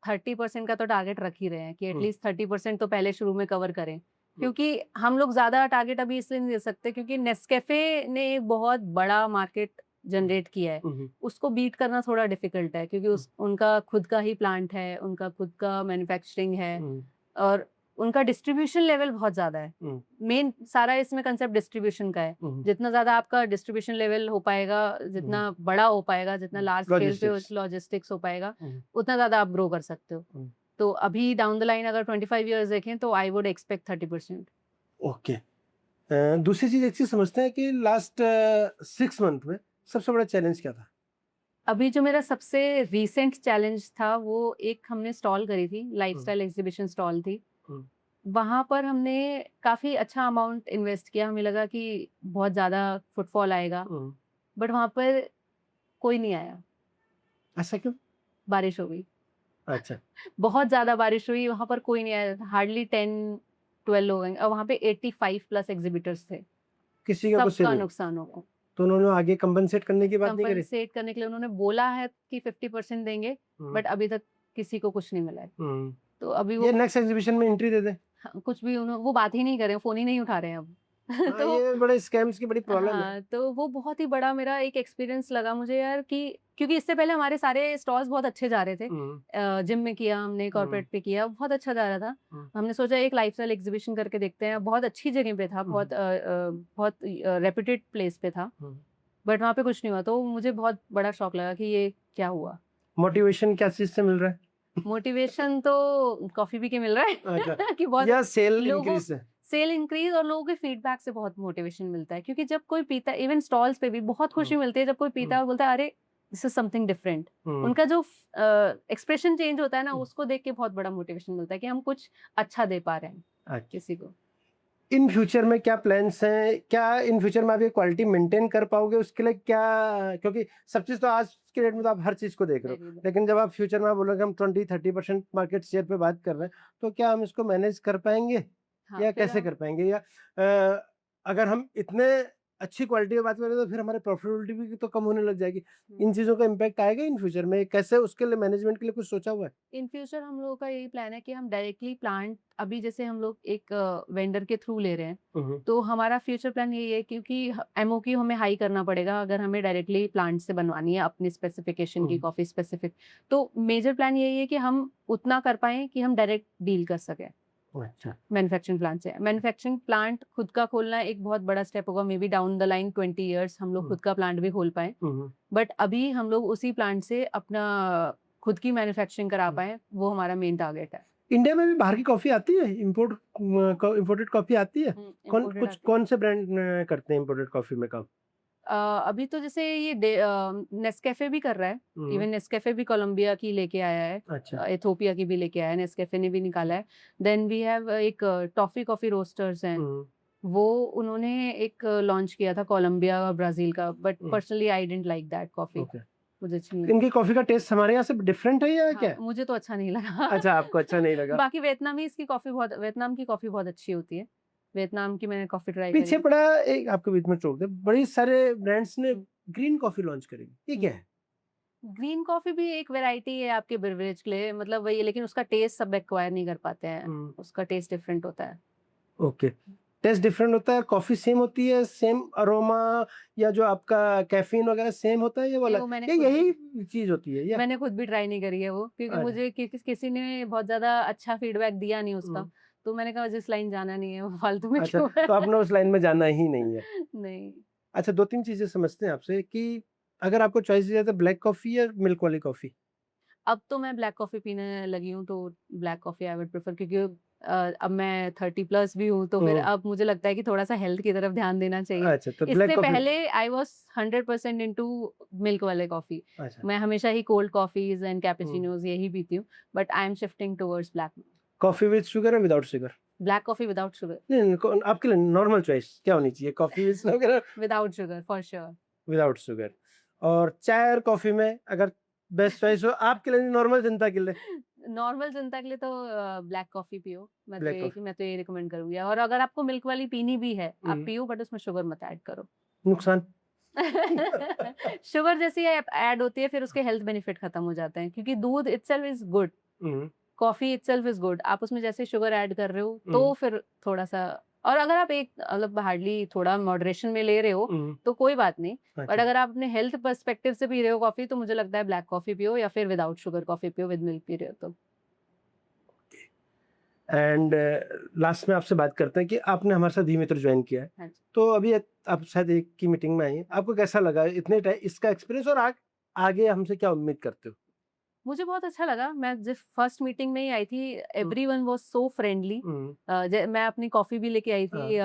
30% का तो टारगेट रख ही रहे हैं कि एटलीस्ट 30% तो पहले शुरू में कवर करें, क्योंकि हम लोग ज्यादा टारगेट अभी इसलिए नहीं दे सकते क्योंकि नेस्कैफे ने एक बहुत बड़ा मार्केट जनरेट किया है, उसको बीट करना थोड़ा डिफिकल्ट है क्योंकि उनका खुद का ही प्लांट है, उनका खुद का मैन्युफैक्चरिंग है और उनका डिस्ट्रीब्यूशन लेवल बहुत ज्यादा है। मेन सारा इसमें कंसेप्ट डिस्ट्रीब्यूशन का है। जितना ज्यादा आपका डिस्ट्रीब्यूशन लेवल हो पाएगा, जितना बड़ा हो पाएगा, जितना लार्ज स्केल पे लॉजिस्टिक्स हो पाएगा, उतना ज्यादा आप ग्रो कर सकते हो। तो अभी डाउन द लाइन अगर 25 इयर्स देखें तो आई वुड एक्सपेक्ट 30%। ओके। दूसरी चीज एक चीज समझते हैं कि लास्ट 6 मंथ में सबसे बड़ा चैलेंज क्या था? अभी जो मेरा सबसे रीसेंट चैलेंज था वो एक हमने स्टॉल करी थी, लाइफस्टाइल एग्जीबिशन स्टॉल थी। वहां पर हमने काफी अच्छा अमाउंट इन्वेस्ट किया, हमें लगा कि बहुत ज्यादा फुटफॉल आएगा, बट वहां पर कोई नहीं आया। ऐसा क्यों? बारिश हो गई। अच्छा। बहुत ज्यादा बारिश हुई, वहां पर कोई नहीं आया, हार्डली 10-12 लोग हैं और वहां पे 85 प्लस एग्जिबिटर्स थे। किसी का कुछ सबका नुकसान हो। तो उन्होंने आगे कंपनसेट करने की बात नहीं करी? कंपनसेट करने के लिए उन्होंने बोला है कि 50% देंगे, बट अभी तक किसी को कुछ नहीं मिला है। तो अभी वो नेक्स्ट एग्जीबिशन में एंट्री दे दे। हाँ, कुछ भी वो बात ही नहीं कर रहे हैं, फोन ही नहीं उठा रहे हैं अब। तो ये बड़े स्कैम्स की बड़ी प्रॉब्लम है। हाँ, तो वो बहुत ही बड़ा मेरा एक एक्सपीरियंस लगा मुझे यार कि क्योंकि इससे पहले हमारे सारे स्टॉल्स बहुत अच्छे जा रहे थे। जिम में किया हमने, कॉर्पोरेट पे किया, बहुत अच्छा जा रहा था। हमने सोचा एक लाइफस्टाइल एग्जीबिशन करके देखते हैं, बहुत अच्छी जगह पे था, बहुत रेप्यूटेड प्लेस पे था, बट वहाँ पे कुछ नहीं हुआ। तो मुझे बहुत बड़ा शौक लगा कि ये क्या हुआ। मोटिवेशन क्या चीज से मिल रहा है? मोटिवेशन तो कॉफी पी के मिल रहा है कि बहुत या सेल इंक्रीज है? सेल इंक्रीज और लोगों के फीडबैक से बहुत मोटिवेशन मिलता है क्योंकि जब कोई पीता है, इवन स्टॉल्स पे भी बहुत खुशी मिलती है जब कोई पीता है और बोलता है अरे दिस इज समथिंग डिफरेंट। उनका जो एक्सप्रेशन चेंज होता है ना, उसको देख के बहुत बड़ा मोटिवेशन मिलता है कि हम कुछ अच्छा दे पा रहे हैं किसी को। इन फ्यूचर में क्या प्लान्स हैं? क्या इन फ्यूचर में आप ये क्वालिटी मेंटेन कर पाओगे? उसके लिए क्या, क्योंकि सब चीज़ तो आज के डेट में तो आप हर चीज़ को देख रहे हो, लेकिन जब आप फ्यूचर में आप बोलोगे हम 20-30% मार्केट शेयर पे बात कर रहे हैं, तो क्या हम इसको मैनेज कर पाएंगे? हाँ, या कैसे कर पाएंगे? या अगर हम इतने अच्छी क्वालिटी की बात करें तो फिर हमारे प्रॉफिटेबिलिटी भी तो कम होने लग जाएगी। इन चीज़ों का इम्पैक्ट आएगा इन फ्यूचर में? कैसे उसके लिए मैनेजमेंट के लिए कुछ सोचा हुआ है? इन फ्यूचर हम लोगों का यही प्लान है कि हम डायरेक्टली प्लांट, अभी जैसे हम लोग एक वेंडर के थ्रू ले रहे हैं, तो हमारा फ्यूचर प्लान यही है क्योंकि एमओक्यू हमें हाई करना पड़ेगा अगर हमें डायरेक्टली प्लांट से बनवानी है अपनी स्पेसिफिकेशन की कॉफी स्पेसिफिक। तो मेजर प्लान यही है कि हम उतना कर पाए कि हम डायरेक्ट डील कर सकें मैन्युफैक्चरिंग प्लांट से। मैन्युफैक्चरिंग प्लांट खुद का खोलना एक बहुत बड़ा स्टेप होगा, may be down the line 20 years हम लोग खुद का प्लांट भी खोल पाए, बट अभी हम लोग उसी प्लांट से अपना खुद की मैन्युफैक्चरिंग करा पाए, वो हमारा मेन टारगेट है। इंडिया में भी बाहर की कॉफी आती है, इम्पोर्टेड कॉफी आती है? कौन से ब्रांड करते हैं इम्पोर्टेड कॉफी में काम? अभी तो जैसे ये नेस्कैफे भी कर रहा है, इवन नेस्कैफे भी कोलंबिया की लेके आया है, अच्छा। इथोपिया की भी लेके आया है, नेस्कैफे ने भी निकाला है। देन वी हैव एक टॉफी कॉफी रोस्टर्स हैं, वो उन्होंने एक लॉन्च किया था कोलंबिया और ब्राजील का, but personally I didn't like that coffee. मुझे अच्छी नहीं। इनकी कॉफी का टेस्ट हमारे यहाँ से डिफरेंट है या हाँ, क्या? मुझे तो अच्छा नहीं लगा। अच्छा, आपको अच्छा नहीं लगा? बाकी वियतनाम की कॉफी बहुत अच्छी होती है। वियतनाम की मैंने कॉफी ट्राई पीछे पड़ा एक, आपके बीच में टोक दे, बड़ी सारे ब्रांड्स ने ग्रीन कॉफी लॉन्च करेगी, ये क्या है? ग्रीन कॉफी भी एक वैरायटी है आपके बेवरेज के लिए, मतलब वही है, लेकिन उसका टेस्ट सब एक्वायर नहीं कर पाते हैं, उसका टेस्ट डिफरेंट होता है। ओके, टेस्ट डिफरेंट होता है। कॉफी सेम होती है, सेम अरोमा या जो आपका कैफीन वगैरह सेम होता है, ये वाला यही चीज होती है? या मैंने खुद भी ट्राई नहीं करी है वो, क्योंकि मुझे किसी ने बहुत ज्यादा अच्छा फीडबैक दिया नहीं उसका, तो मैंने कहा जिस लाइन जाना नहीं है वो फालतू में अच्छा, क्यों है? तो आपने उस लाइन में जाना ही नहीं है? नहीं। अच्छा, 2-3 चीजें समझते हैं आपसे कि अगर आपको चॉइस दी जाए तो ब्लैक कॉफी या मिल्क वाली कॉफी? अब तो मैं ब्लैक कॉफी पीने लगी हूँ, तो black coffee I would prefer, क्योंकि अब मैं 30+ भी हूँ, तो फिर अब मुझे लगता है कि थोड़ा सा हेल्थ की तरफ ध्यान देना चाहिए। अच्छा, तो इससे पहले आई वाज 100% इनटू मिल्क वाले कॉफी। मैं हमेशा ही कोल्ड कॉफीज एंड कैपुचिनोज यही पीती हूँ, but I am shifting towards black. Coffee with sugar या without sugar? Black coffee without sugar. नहीं, आपके लिए नॉर्मल चॉइस क्या होनी चाहिए? Coffee with sugar? Without sugar for sure. Without sugar. और चाय और कॉफी में अगर बेस्ट चॉइस हो आपके लिए, नॉर्मल जनता के लिए? नॉर्मल जनता के लिए तो ब्लैक कॉफी पियो, मैं तो ये रिकमेंड करूंगी। और अगर आपको मिल्क वाली पीनी भी है आप पियो, बट उसमें शुगर मत ऐड करो। नुकसान? शुगर जैसी ऐड होती है फिर उसके हेल्थ बेनिफिट खत्म हो जाते हैं, क्योंकि दूध itself is good, coffee itself is good, आप उसमें जैसे शुगर ऐड कर रहे हो तो फिर थोड़ा सा, और अगर आप एक मतलब हार्डली थोड़ा मॉडरेशन में ले रहे हो तो कोई बात नहीं, बट अच्छा। अगर आप अपने हेल्थ पर्सपेक्टिव से पी रहे हो कॉफी तो मुझे लगता है ब्लैक कॉफी पियो या फिर विदाउट शुगर कॉफी पियो, विद मिल्क पी रहे हो तो। एंड लास्ट में आपसे बात करते हैं कि आपने हमारे साथ ई मित्र ज्वाइन किया है, हाँ जी। तो अभी आप शायद एक की मीटिंग में आई हैं, आपको कैसा लगा इतने टाइम इसका एक्सपीरियंस, और आगे हमसे क्या उम्मीद करते हो? मुझे बहुत अच्छा लगा, मैं जिस फर्स्ट मीटिंग में ही आई थी, एवरीवन वाज सो फ्रेंडली। मैं अपनी कॉफी भी लेके आई थी,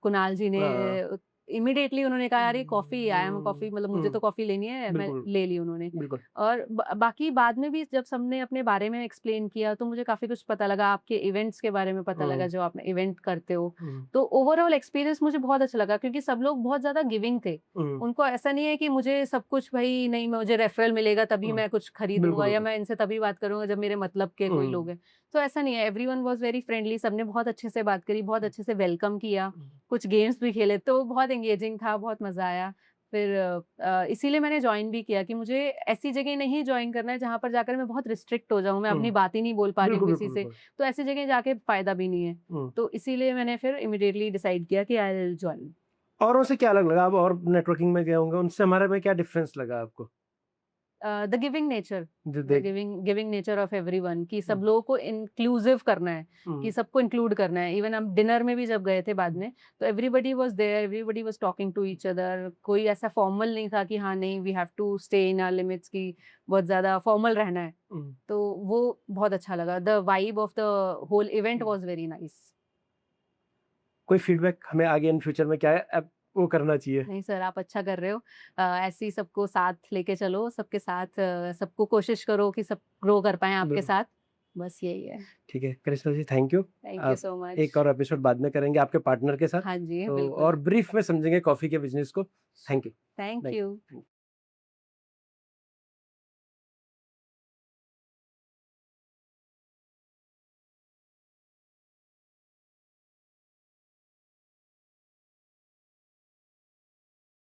कुणाल जी ने इमीडिएटली उन्होंने कहा यार ये कॉफी, आई एम कॉफी, मतलब मुझे तो कॉफी लेनी है, मैं बिल्कुल। ले ली उन्होंने। बिल्कुल। और बाकी बाद में भी जब सबने अपने बारे में एक्सप्लेन किया तो मुझे काफी कुछ पता लगा, आपके इवेंट्स के बारे में पता लगा जो आप इवेंट करते हो। तो ओवरऑल एक्सपीरियंस मुझे बहुत अच्छा लगा क्योंकि सब लोग बहुत ज्यादा गिविंग थे। उनको ऐसा नहीं है कि मुझे सब कुछ, भाई नहीं मुझे रेफरल मिलेगा तभी मैं कुछ खरीदूंगा या मैं इनसे तभी बात करूंगा जब मेरे मतलब के कोई लोग हैं, तो ऐसा नहीं है। एवरीवन वाज वेरी फ्रेंडली, सबने बहुत अच्छे से बात करी, बहुत अच्छे से वेलकम किया, कुछ गेम्स भी खेले तो बहुत एंगेजिंग था, बहुत मजा आया। फिर इसीलिए मैंने ज्वाइन भी किया कि मुझे ऐसी जगह नहीं ज्वाइन करना है जहां पर जाकर मैं बहुत रिस्ट्रिक्ट हो जाऊं, मैं अपनी बात ही नहीं बोल पा रही हूँ किसी से, तो ऐसी जगह जाके फायदा भी नहीं है। तो इसीलिए मैंने फिर इमिडिएटली डिसाइड किया कि आई विल ज्वाइन। औरों से क्या अलग लगा? आप और नेटवर्किंग में गए होंगे, उनसे हमारे में क्या डिफरेंस लगा आपको? द गिविंग नेचर, जो द देख गिविंग नेचर ऑफ एवरीवन, कि सब लोगों को इंक्लूसिव करना है, कि सबको इंक्लूड करना है। इवन हम डिनर में भी जब गए थे बाद में तो everybody was there, everybody was talking to each other, कोई ऐसा फॉर्मल नहीं था कि हाँ नहीं we have to stay in our limits की बहुत ज्यादा फॉर्मल रहना है। तो वो बहुत अच्छा लगा, the vibe of the whole event was very nice. कोई फीडबैक हमें आगे इन फ्यूचर में क्या है अब वो करना चाहिए? नहीं सर, आप अच्छा कर रहे हो, ऐसे ही सबको साथ लेके चलो, सबके साथ सबको कोशिश करो कि सब ग्रो कर पाए आपके साथ, बस यही है। ठीक है Karishma ji, thank you. Thank you so much. एक और एपिसोड बाद में करेंगे आपके पार्टनर के साथ, हाँ जी तो बिल्कुल। और ब्रीफ में समझेंगे कॉफी के बिजनेस को। Thank you. Thank Thank you.